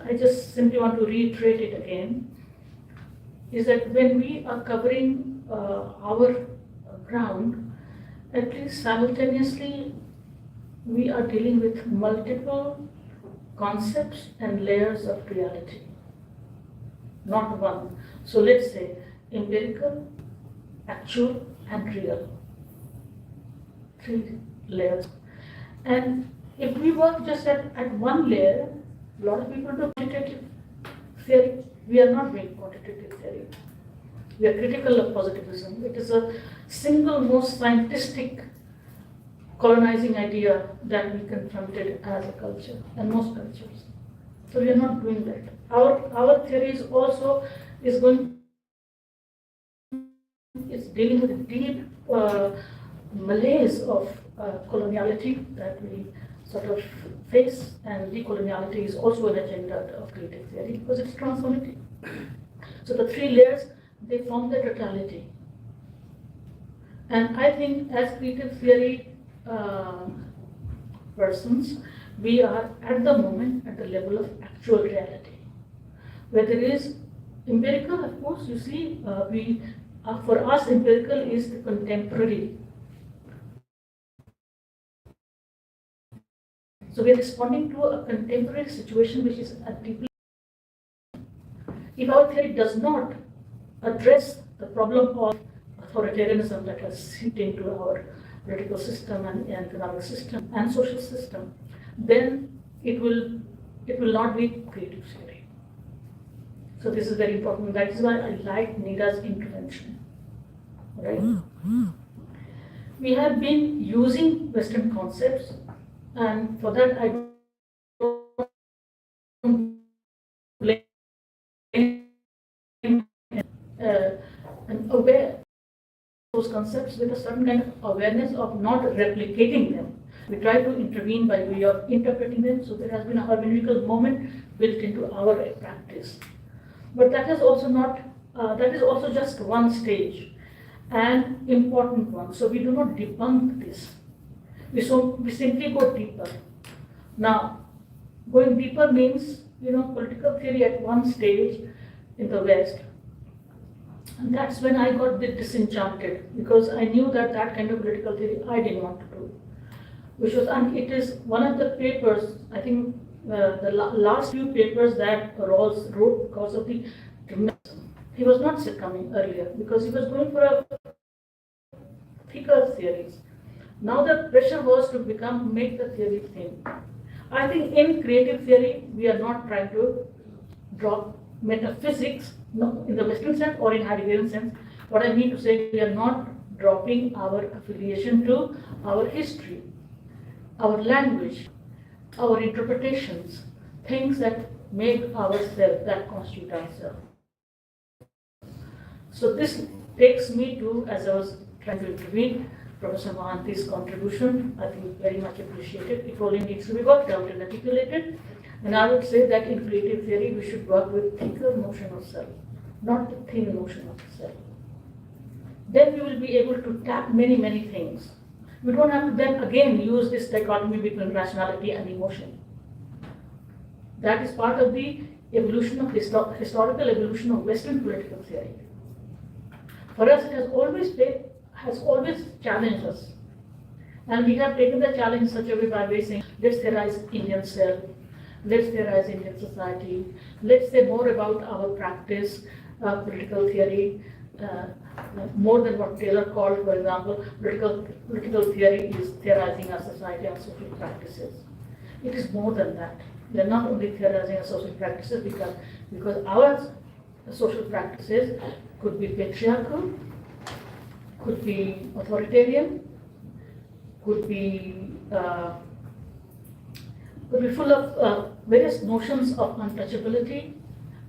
I just simply want to reiterate it again, is that when we are covering our ground, at least simultaneously, we are dealing with multiple concepts and layers of reality, not one. So let's say empirical, actual, and real. 3 layers. And if we work just at one layer, a lot of people do quantitative theory. We are not doing quantitative theory. We are critical of positivism. It is a single most scientific colonizing idea that we confronted as a culture and most cultures. So we are not doing that. Our theory is also dealing with a deep malaise of coloniality that we sort of face, and decoloniality is also an agenda of creative theory because it's transformative. So the 3 layers, they form the totality. And I think as creative theory persons, we are at the moment at the level of actual reality. Where there is empirical, of course, you see, for us empirical is the contemporary. So we are responding to a contemporary situation which is a deeply. If our theory does not address the problem of authoritarianism that has seeped into our political system and economic system and social system, then it will not be creative theory. So this is very important. That is why I like Nira's intervention. Right? We have been using Western concepts, and for that I don't blame and aware those concepts with a certain kind of awareness of not replicating them. We try to intervene by way of interpreting them, so there has been a hermeneutical moment built into our practice. But that is also not, that is also just one stage, an important one. So we do not debunk this. We simply go deeper. Now, going deeper means, political theory at one stage in the West. And that's when I got a bit disenchanted, because I knew that kind of political theory I didn't want to do. And it is one of the papers, I think the last few papers that Rawls wrote because of the tremendous. He was not succumbing earlier because he was going for a thicker theories. Now the pressure was to make the theory thin. I think in creative theory, we are not trying to drop metaphysics, no, in the Western sense or in Heideggerian sense. What I mean to say, we are not dropping our affiliation to our history, our language, our interpretations, things that make ourselves, that constitute ourselves. So this takes me to, as I was trying to intervene, Professor Mohanty's contribution, I think very much appreciated. It only needs to be worked out and articulated. And I would say that in creative theory, we should work with thicker notion of self, not the thin notion of self. Then we will be able to tap many, many things. We don't have to then again use this dichotomy between rationality and emotion. That is part of the evolution of historical evolution of Western political theory. For us, it has always challenged us. And we have taken the challenge in such a way by saying, let's theorize Indian self, let's theorize Indian society, let's say more about our practice, political theory, more than what Taylor called, for example, political theory is theorizing our society, our social practices. It is more than that. We are not only theorizing our social practices because our social practices could be patriarchal, could be authoritarian, could be full of various notions of untouchability,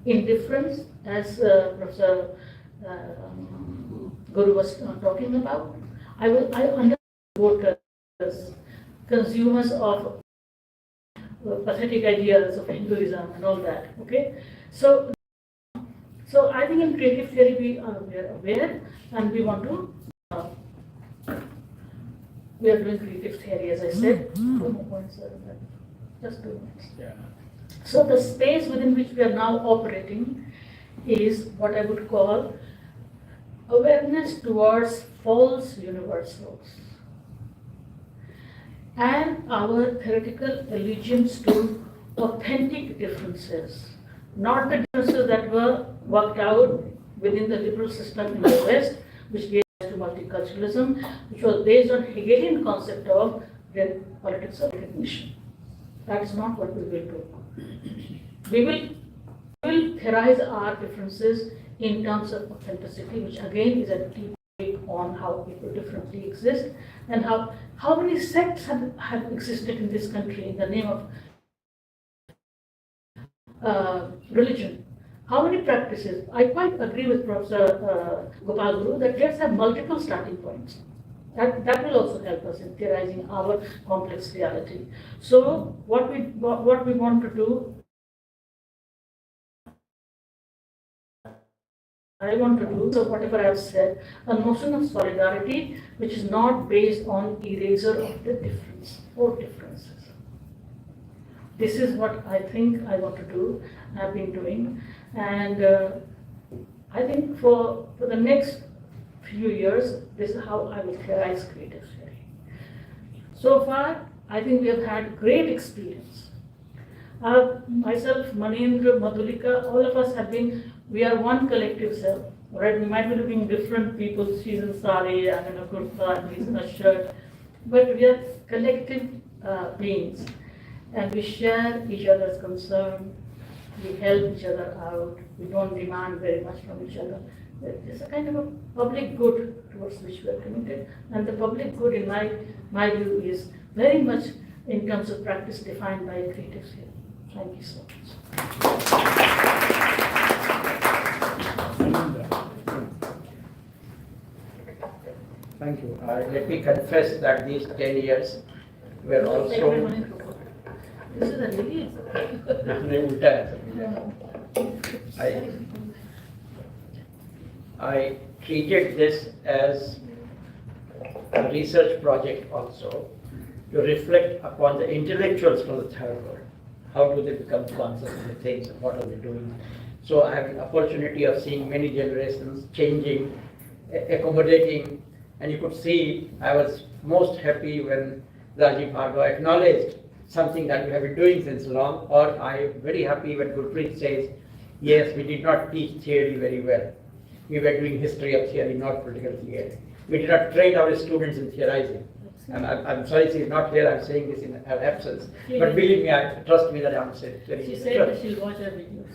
indifference, as Professor Guru was talking about. I understand voters, consumers of pathetic ideas of Hinduism and all that. Okay, so I think in creative theory we are aware and we want to. We are doing creative theory, as I said. 2 more points, just 2 minutes. Yeah. So the space within which we are now operating is what I would call awareness towards false universals and our theoretical allegiance to authentic differences, not the differences that were worked out within the liberal system in the West, which gave rise to multiculturalism, which was based on Hegelian concept of the politics of recognition. That is not what we will do. We will theorize our differences in terms of authenticity, which again is a deep take on how people differently exist and how many sects have existed in this country in the name of religion. How many practices? I quite agree with Professor Gopal Guru that let's have multiple starting points. That will also help us in theorizing our complex reality. So what we want to do, I want to do, so whatever I have said, a notion of solidarity which is not based on erasure of the difference or differences. This is what I think I want to do, I've been doing, and I think for the next few years, this is how I will theorize creative theory. So far, I think we have had great experience. Myself, Manindra, Madhulika, all of us have been, we are one collective self. Right? We might be looking different people, she's in sari, I'm in a kurta, and he's in a shirt, but we are collective beings. And we share each other's concern, we help each other out, we don't demand very much from each other. There's a kind of a public good towards which we are committed, and the public good in my view is very much in terms of practice defined by creative theory. Thank you so much. Thank you. Let me confess that these 10 years were also. This is a release. I treated this as a research project also to reflect upon the intellectuals from the third world. How do they become conscious of the things and what are they doing? So I have an opportunity of seeing many generations changing, accommodating, and you could see I was most happy when Rajiv Bhargava acknowledged something that we have been doing since long, or I am very happy when Gurpreet says, yes, we did not teach theory very well. We were doing history of theory, not political theory. We did not train our students in theorizing. I'm sorry she's not here, I'm saying this in her absence. But believe me, trust me that I'm saying very She said that she'll watch our videos.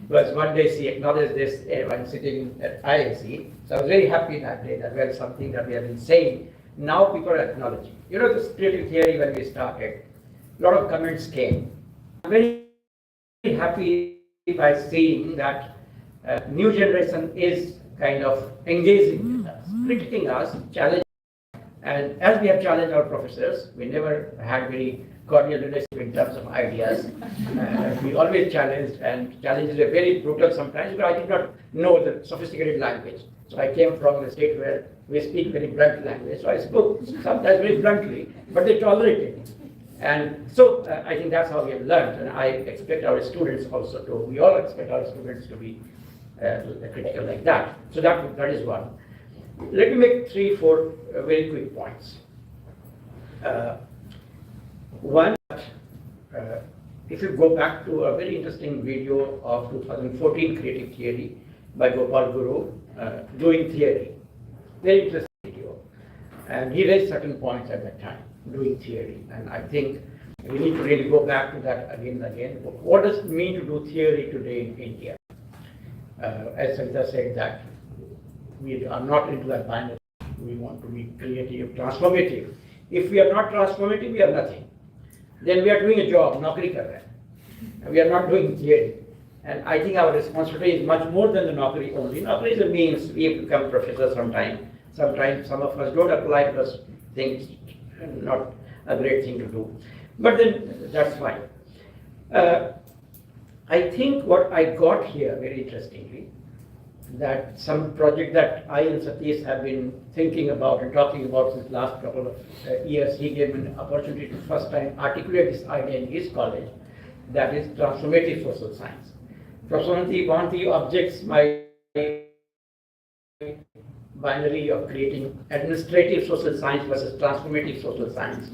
Because one day she acknowledged this when sitting at IIC. So I was very happy that day that we had something that we have been saying. Now people are acknowledging. You know, this creative theory when we started, a lot of comments came. I'm very happy by seeing that new generation is kind of engaging with us, critiquing us, challenging. And as we have challenged our professors, we never had very cordial relationship in terms of ideas. We always challenged, and challenges were very brutal sometimes, but I did not know the sophisticated language. So I came from a state where we speak very blunt language, so I spoke sometimes very bluntly, but they tolerated it. And so I think that's how we have learned, and I expect our students also to, we all expect our students to be critical like that. So that is one. Let me make 3-4 very quick points. One, if you go back to a very interesting video of 2014 Creative Theory by Gopal Guru, Doing Theory, very interesting video. And he raised certain points at that time, doing theory. And I think we need to really go back to that again and again. What does it mean to do theory today in India? As Sanita said, that we are not into that binary. We want to be creative, transformative. If we are not transformative, we are nothing. Then we are doing a job, naukri kar rahe hain. We are not doing theory. And I think our responsibility is much more than the naukri only. Naukri is a means. We have become professors sometime. Sometimes some of us don't apply because things not a great thing to do. But then that's fine. I think what I got here, very interestingly, that some project that I and Satish have been thinking about and talking about since last couple of years, he gave me an opportunity to first time articulate this idea in his college, that is transformative social science. Professor Bhanti objects my binary of creating administrative social science versus transformative social science.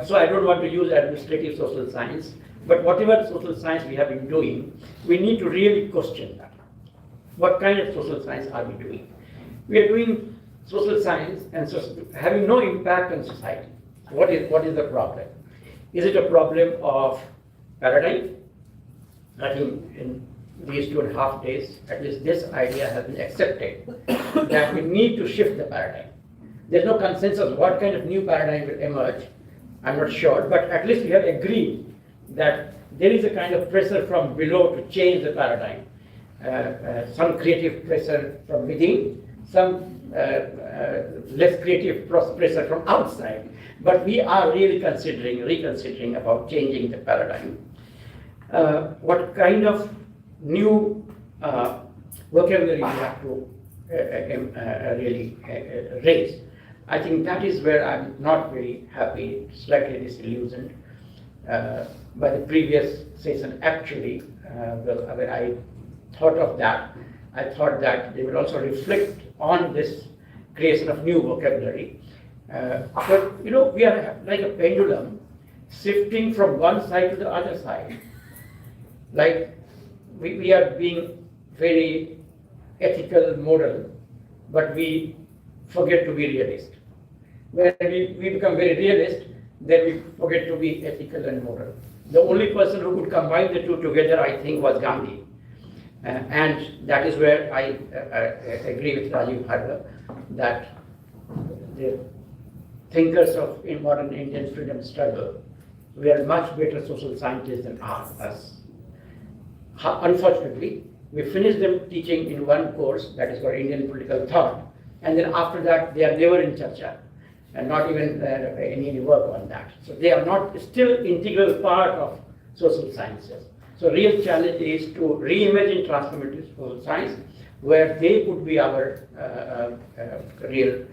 So I don't want to use administrative social science, but whatever social science we have been doing, we need to really question that. What kind of social science are we doing? We are doing social science and having no impact on society. What is the problem? Is it a problem of paradigm? I think in these 2.5 days, at least this idea has been accepted that we need to shift the paradigm. There's no consensus what kind of new paradigm will emerge. I'm not sure, but at least we have agreed that there is a kind of pressure from below to change the paradigm. Some creative pressure from within, some less creative pressure from outside. But we are really reconsidering about changing the paradigm. What kind of new vocabulary we have to really raise? I think that is where I'm not very happy, slightly disillusioned by the previous session. Actually, when I thought of that, I thought that they will also reflect on this creation of new vocabulary. But you know, we are like a pendulum shifting from one side to the other side. Like we are being very ethical, moral, but we forget to be realist. When we become very realist, then we forget to be ethical and moral. The only person who could combine the two together, I think, was Gandhi. And that is where I agree with Rajiv Bhargava that the thinkers of modern Indian freedom struggle were much better social scientists than us. Unfortunately, we finished them teaching in one course that is called Indian political thought, and then after that they are never in Charcha and not even any work on that. So they are not still integral part of social sciences. So real challenge is to reimagine transformative social science where they could be our real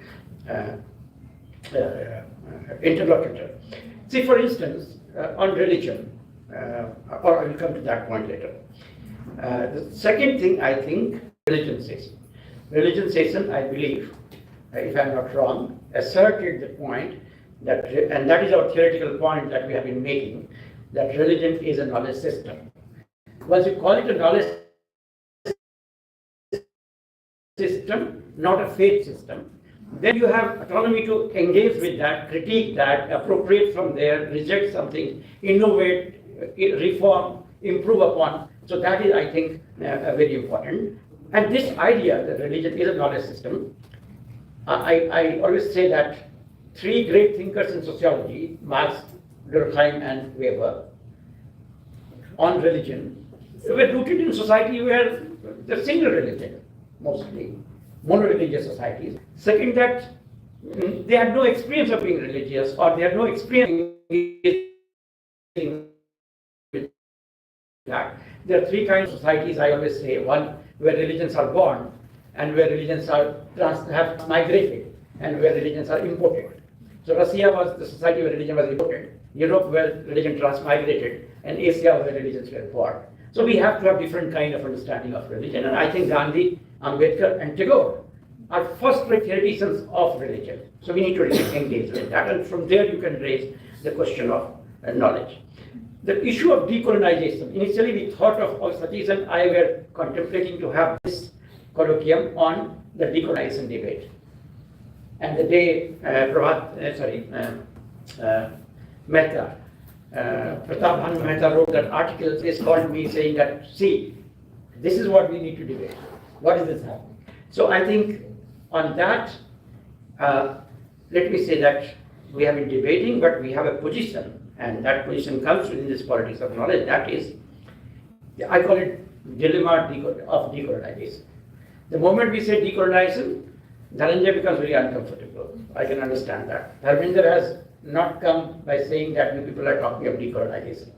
interlocutor. See, for instance, on religion, or I will come to that point later. The second thing, I think, religion session. Religion session, I believe, if I'm not wrong, asserted the point that, and that is our theoretical point that we have been making, that religion is a knowledge system. Once you call it a knowledge system, not a faith system, then you have autonomy to engage with that, critique that, appropriate from there, reject something, innovate, reform, improve upon. So that is, I think, very important. And this idea that religion is a knowledge system, I always say that three great thinkers in sociology, Marx, Durkheim, and Weber, on religion, were rooted in society where the single religion. mostly, mono-religious societies. Second, that they had no experience of being religious, or they had no experience with that. There are three kinds of societies, I always say. One, where religions are born, and where religions have migrated, and where religions are imported. So Russia was the society where religion was imported, Europe where religion transmigrated, and Asia where religions were born. So we have to have different kind of understanding of religion, and I think Gandhi, Ambedkar, and Tagore are first-rate theoreticians of religion. So we need to really engage with that, and from there you can raise the question of knowledge. The issue of decolonization. Initially we thought of, Satish and I were contemplating to have this colloquium on the decolonization debate. And the day Mehta, Pratap Bhanu Mehta wrote that article, they called me saying that, see, this is what we need to debate. What is this happening? So I think on that, let me say that we have been debating, but we have a position, and that position comes within this politics of knowledge. That is, I call it dilemma of decolonization. The moment we say decolonization, Dhananjay becomes very uncomfortable. I can understand that. Dharmendra has not come by saying that you people are talking of decolonization.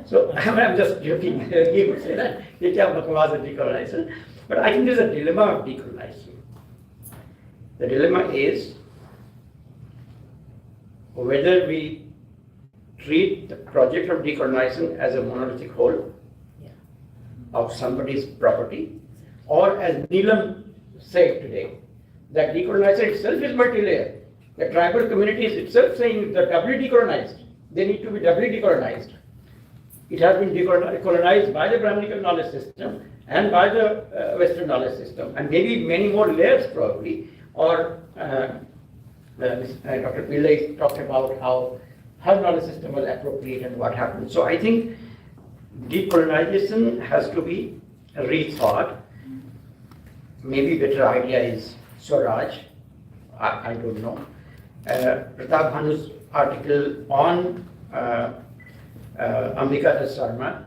So I'm just joking. He would say that ये क्या बकवास है decolonization. But I think there's a dilemma of decolonization. The dilemma is whether we treat the project of decolonization as a monolithic whole of somebody's property, or as Neelam said today, that decolonization itself is multi-layered. The tribal community is itself saying they're doubly decolonized. They need to be doubly decolonized. It has been decolonized by the Brahminical knowledge system and by the Western knowledge system, and maybe many more layers probably. Or Dr. Pillai talked about how her knowledge system was appropriate and what happened. So I think decolonization has to be rethought. Maybe better idea is Swaraj. I don't know. Pratap Bhanu's article on Ambika Das Sharma,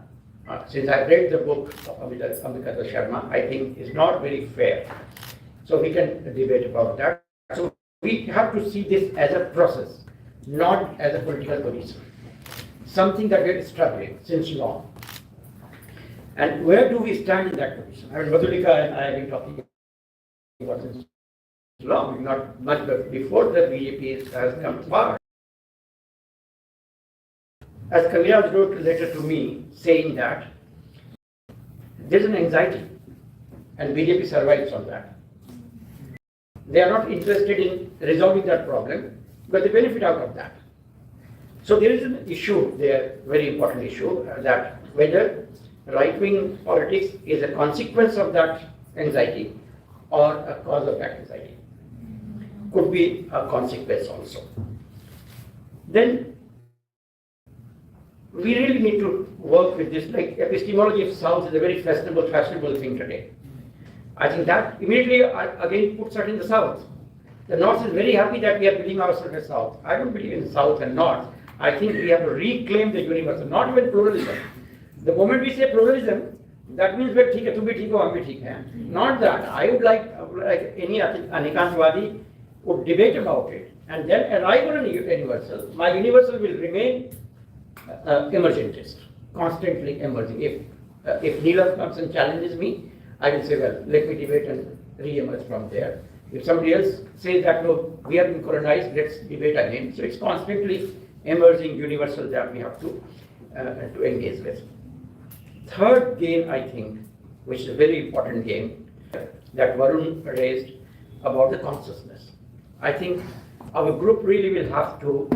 since I read the book of Ambika Das Sharma, I think is not very fair. So we can debate about that. So we have to see this as a process, not as a political position. Something that we are struggling since long. And where do we stand in that position? I mean, Madhulika and I have been talking about this long, not much before the BJP has come to power. As Kaviraj wrote a letter to me saying that there is an anxiety, and BJP survives on that. They are not interested in resolving that problem, but they benefit out of that. So there is an issue there, very important issue, that whether right-wing politics is a consequence of that anxiety or a cause of that anxiety. Could be a consequence also. Then we really need to work with this, like epistemology of South is a very fashionable thing today. I think that immediately again puts us in the South. The North is very happy that we are building ourselves as South. I don't believe in South and North. I think we have to reclaim the universal, not even pluralism. The moment we say pluralism, that means we're theek hai, tu bhi theek ho, hum bhi theek hai. Not that. I would like any Anikantwadi would debate about it and then arrive on a universal. My universal will remain emergentist, constantly emerging. If Neelam comes and challenges me, I will say, well, let me debate and re-emerge from there. If somebody else says that, no, we have been colonized, let's debate again. So it's constantly emerging universal that we have to engage with. Third game, I think, which is a very important game, that Varun raised about the consciousness. I think our group really will have to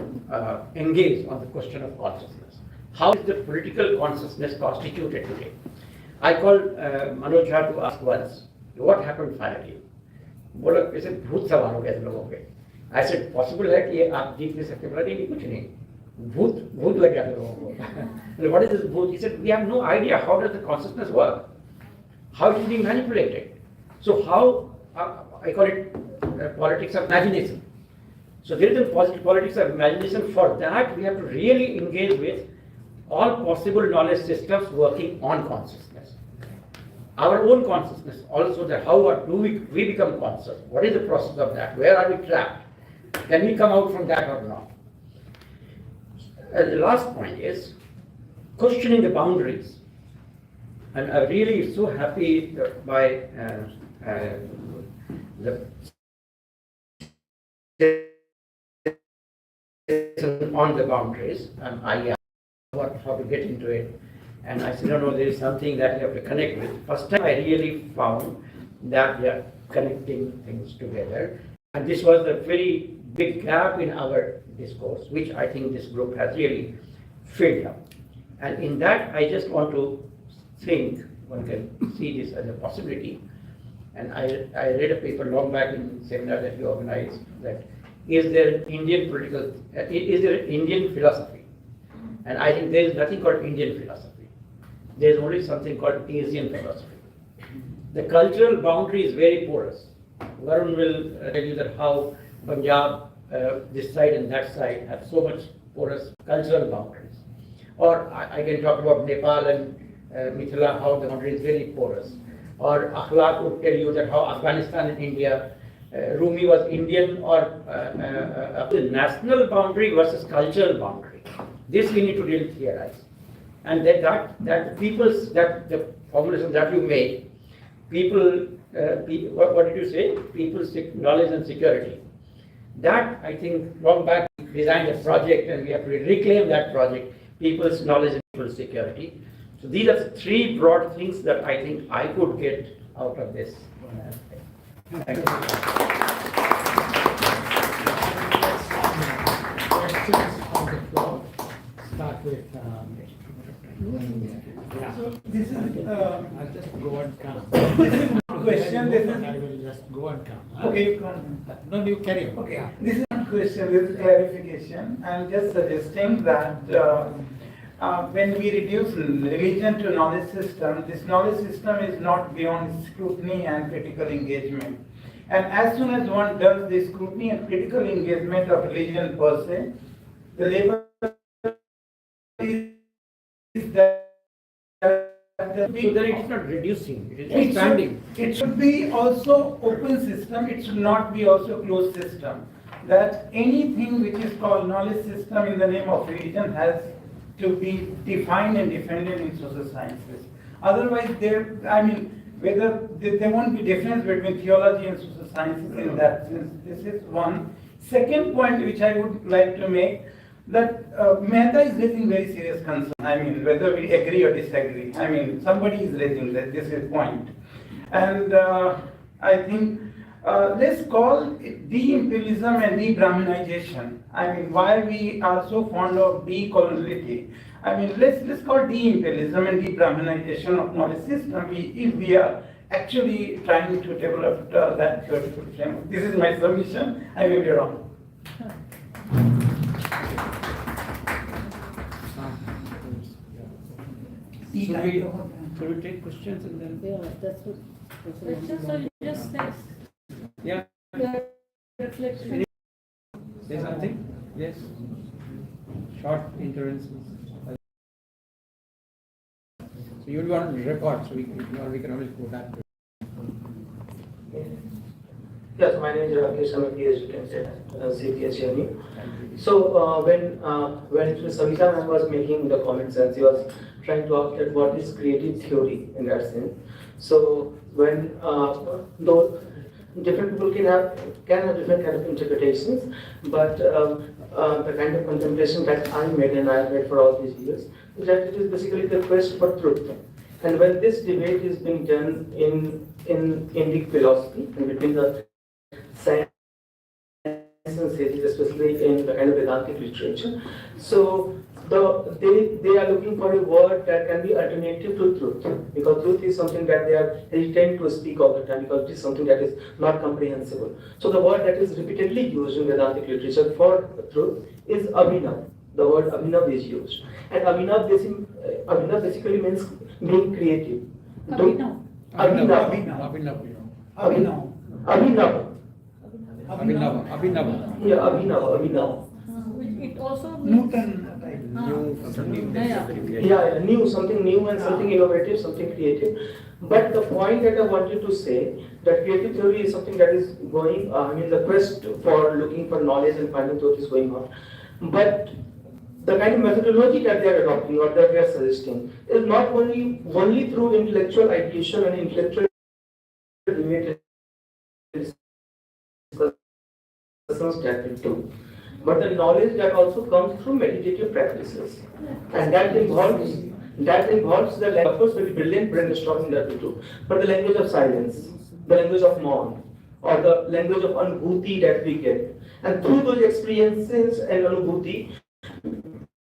engage on the question of consciousness. How is the political consciousness constituted today? I called Manoj Jha to ask once, what happened finally? बोला ऐसे भूत सवार हो गए थे लोगों पे. I said, possible है कि आप जीत नहीं सकते. बोला नहीं कुछ नहीं. भूत लग गया था लोगों को. What is this भूत? He said, we have no idea how does the consciousness work, how it is being manipulated. So how I call it politics of imagination. So there is a politics of imagination. For that we have to really engage with all possible knowledge systems working on consciousness. our own consciousness also, that how do we become conscious? What is the process of that? Where are we trapped? Can we come out from that or not? The last point is questioning the boundaries. And I'm really so happy by the on the boundaries, and I how to get into it. And I said, no, there is something that you have to connect with. First time I really found that we are connecting things together. And this was a very big gap in our discourse, which I think this group has really filled up. And in that, I just want to think, one can see this as a possibility. And I read a paper long back in seminar that we organized, that is there Indian political, is there Indian philosophy? And I think there is nothing called Indian philosophy. There is only something called Asian philosophy. The cultural boundary is very porous. Varun will tell you that how Punjab, this side and that side, have so much porous cultural boundaries. Or I can talk about Nepal and Mithila, how the boundary is very porous. Or Akhlaq would tell you that how Afghanistan and India, Rumi was Indian, or the national boundary versus cultural boundary. This we need to really theorize. And that the formulation that you made, people, what did you say? People's knowledge and security. That, I think, long back we designed a project, and we have to reclaim that project, people's knowledge and people's security. So these are the three broad things that I think I could get out of this. Thank you. Questions on the floor. Start with. Yeah. So this is I'll just go and come. question. This is I will just go and come. okay. No, you carry on. Okay. This is not question. This is clarification. I'm just suggesting that when we reduce religion to knowledge system, this knowledge system is not beyond scrutiny and critical engagement. And as soon as one does the scrutiny and critical engagement of religion per se, the label is that. So then it is not reducing, it is expanding. It should be also open system, it should not be also closed system. That anything which is called knowledge system in the name of religion has to be defined and defended in social sciences. Otherwise, there won't be difference between theology and social sciences in that sense. This is one. Second point which I would like to make, that Mehta is raising very serious concern. Whether we agree or disagree. Somebody is raising that. This is point. And I think let's call it de-imperialism and de-Brahminization. Why we are so fond of decoloniality. Let's call de-imperialism and de-Brahminization of knowledge system if we are actually trying to develop that theoretical framework. This is my submission. I may be wrong. Should we take questions and then? Yeah, that's what. Questions or just say? Yeah. Reflection. Say something? Yes. Short interventions. So you will want to record, so we can always go back to it. Yes, my name is Rakesh. I'm a PhD candidate, CPHME. So when Savita ma'am was making the comments, and she was trying to ask that what is creative theory in that sense. So when though different people can have different kind of interpretations, but the kind of contemplation that I made and I made for all these years is that it is basically the quest for truth. And when this debate is being done in Indic philosophy and between the science and sages, especially in the kind of Vedantic literature, so they are looking for a word that can be alternative to truth, because truth is something that they are hesitant to speak all the time, because it is something that is not comprehensible. So the word that is repeatedly used in Vedantic literature for truth is abhinav. The word abhinav is used, and abhinav basically means being creative. Abhinav. Abhinav. Yeah, abhinav. it also means. New, Something new and something innovative, something creative. But the point that I wanted to say, that creative theory is something that is going, the quest for looking for knowledge and finding truth is going on. But the kind of methodology that they are adopting or that they are suggesting is not only through intellectual ideation and intellectual related discussions that we do, but the knowledge that also comes through meditative practices, and that involves the language, of course, very brilliant brainstorming that we do, but the language of silence, the language of mom, or the language of anubhuti that we get, and through those experiences and anubhuti.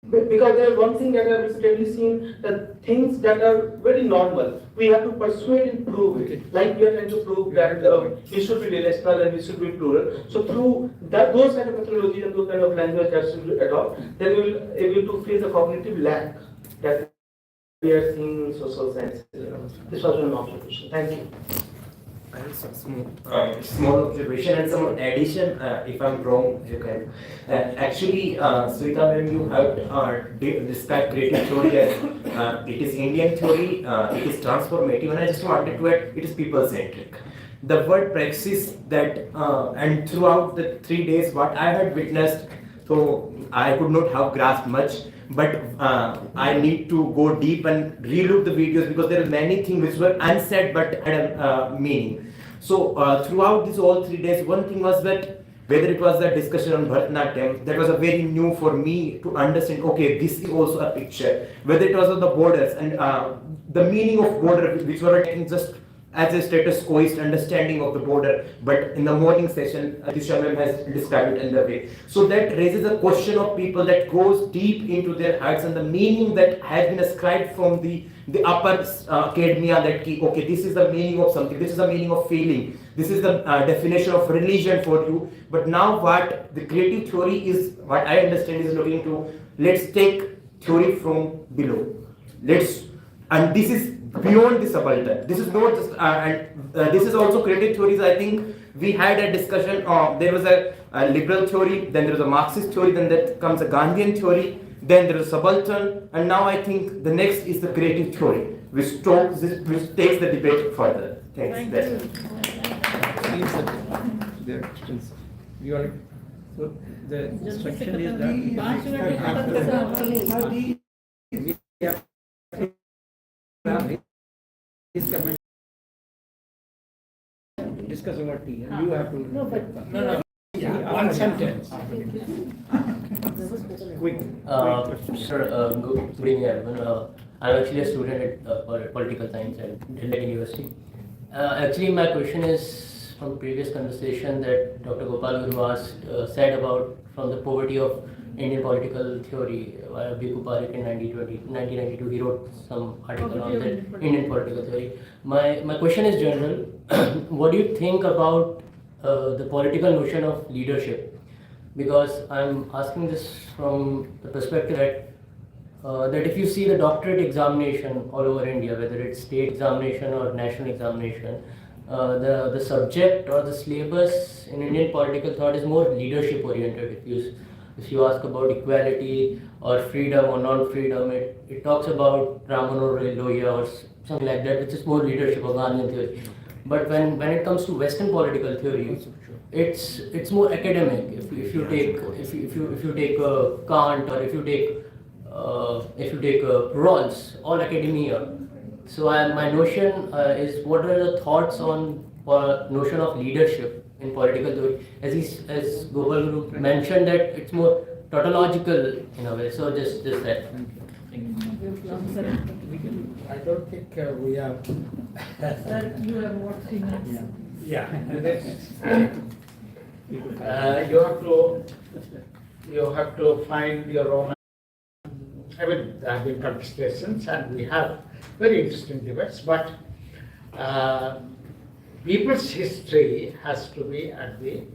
Because there is one thing that I have recently seen, that things that are very normal, we have to persuade and prove it. Like we are trying to prove that we should be relational and we should be plural. So through those kind of methodologies and those kind of language that should we adopt, then we will able to face a cognitive lack that we are seeing in social sciences. This was an observation. Thank you. Small observation and some addition, if I'm wrong, you can. Actually, Sweta, when you have described creative theory as it is Indian theory, it is transformative, and I just wanted to add, it is people-centric. The word praxis that, and throughout the 3 days, what I had witnessed, so I could not have grasped much, but I need to go deep and relook the videos because there are many things which were unsaid but had a meaning. So throughout these all 3 days, one thing was that whether it was the discussion on Bharatanatyam, that was a very new for me to understand, okay, this is also a picture. Whether it was on the borders and the meaning of border, which were taking just as a status quoist understanding of the border, but in the morning session, Disha ma'am has described it in the way. So that raises a question of people that goes deep into their hearts and the meaning that has been ascribed from the upper academia that, okay, this is the meaning of something, this is the meaning of feeling, this is the definition of religion for you. But now what the creative theory is, what I understand is looking to, let's take theory from below. And this is beyond the subaltern. This is not just, this is also creative theories. I think we had a discussion, there was a liberal theory, then there was a Marxist theory, then there comes a Gandhian theory, then there is subaltern, and now I think the next is the creative theory, which takes the debate further. Thanks. There are questions. You want to, so the instruction is that discuss over tea, and you have to. No. Yeah, one sentence. Quick. Sir, good evening, everyone. I'm actually a student at political science at Delhi University. Actually, my question is from the previous conversation that Dr. Gopal Guru said about from the poverty of Indian political theory. B. Kuparik in 1992, he wrote some article on that Indian political theory. My question is general. What do you think about the political notion of leadership? Because I'm asking this from the perspective that if you see the doctorate examination all over India, whether it's state examination or national examination, the subject or the syllabus in Indian political thought is more leadership oriented. If you ask about equality or freedom or non-freedom, it talks about Raman or Loya or something like that, which is more leadership or Gandhian theory. But when it comes to Western political theory, it's more academic. If you take Kant or if you take Rawls, all academia. So my notion is, what are the thoughts on notion of leadership in political theory? As Gopal Guru mentioned that it's more tautological in a way. So just that. I don't think we are. Sir, you have what 3 minutes? Yeah. You have to find your own. I mean, there have been contestations and we have very interesting debates, but people's history has to be at the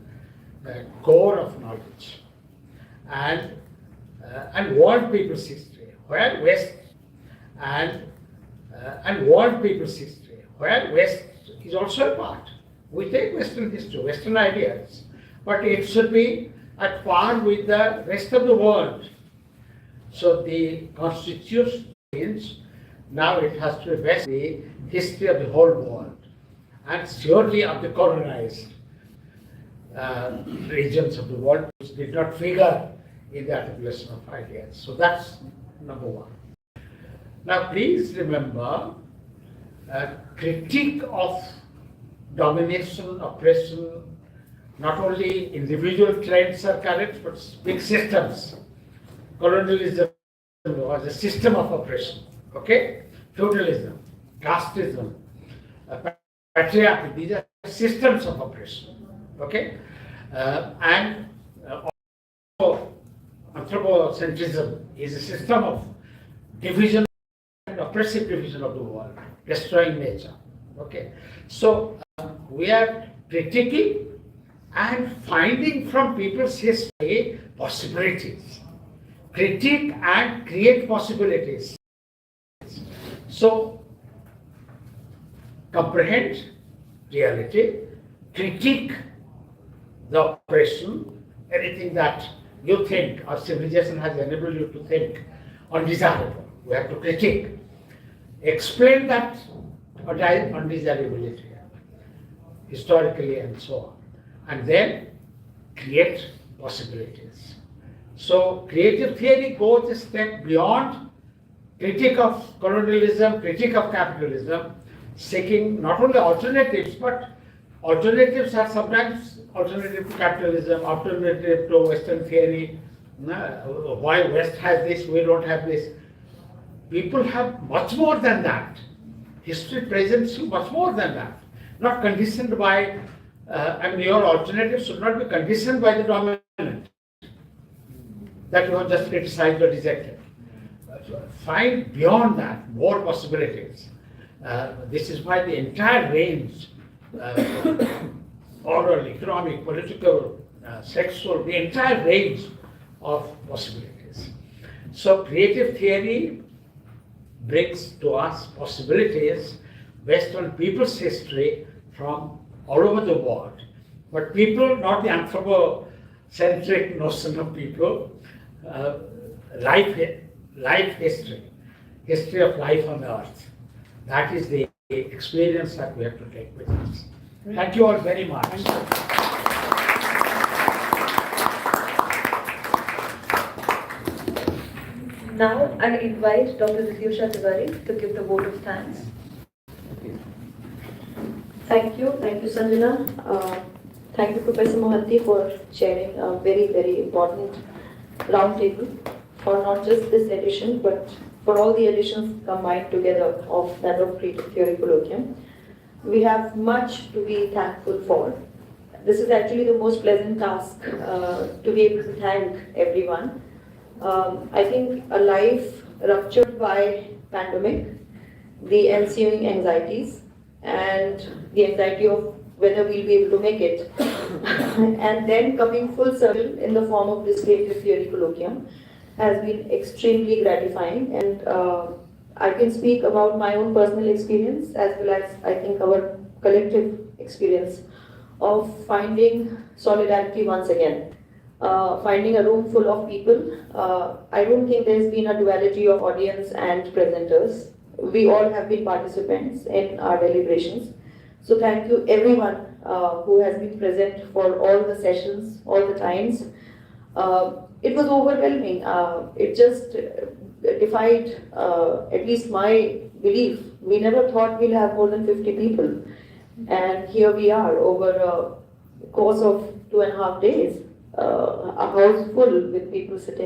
core of knowledge, and world people's history, where West and world people's history, where West is also a part. We take Western history, Western ideas, but it should be at par with the rest of the world. So the constitution changed. Now it has to invest the history of the whole world and surely of the colonized regions of the world which did not figure in the articulation of ideas. So that's number one. Now please remember, critique of domination, oppression, not only individual trends are correct, but big systems. Colonialism was a system of oppression, okay? Feudalism, casteism, patriarchy, these are systems of oppression, okay? And also anthropocentrism is a system of division and oppressive division of the world, destroying nature, okay? So we are critiquing and finding from people's history possibilities. Critique and create possibilities. So, comprehend reality, critique the oppression, anything that you think or civilization has enabled you to think undesirable. We have to critique. Explain that undesirability historically and so on. And then create possibilities. So creative theory goes a step beyond critique of colonialism, critique of capitalism, seeking not only alternatives, but alternatives are sometimes alternative to capitalism, alternative to Western theory. Why West has this, we don't have this. People have much more than that. History presents you much more than that. Not conditioned by, your alternative should not be conditioned by the dominant that you have just criticized or rejected. Find beyond that more possibilities. This is why the entire range, oral, economic, political, sexual, the entire range of possibilities. So creative theory brings to us possibilities based on people's history from all over the world. But people, not the anthropocentric notion of people, life history, history of life on earth. That is the experience that we have to take with us. Thank you all very much. Now I invite Dr. Dityosha Tiwari to give the vote of thanks. Thank you, Sanjana. Thank you, Professor Mohanty, for chairing a very, very important roundtable for not just this edition, but for all the editions combined together of that of Creative Theory Colloquium. We have much to be thankful for. This is actually the most pleasant task to be able to thank everyone. I think a life ruptured by pandemic, the ensuing anxieties, and the anxiety of whether we'll be able to make it, and then coming full circle in the form of this Creative Theory Colloquium has been extremely gratifying, and I can speak about my own personal experience as well as I think our collective experience of finding solidarity once again. Finding a room full of people. I don't think there's been a duality of audience and presenters. We all have been participants in our deliberations. So thank you everyone who has been present for all the sessions, all the times. It was overwhelming. It just defied at least my belief. We never thought we'll have more than 50 people. And here we are over a course of 2.5 days. A house full with people sitting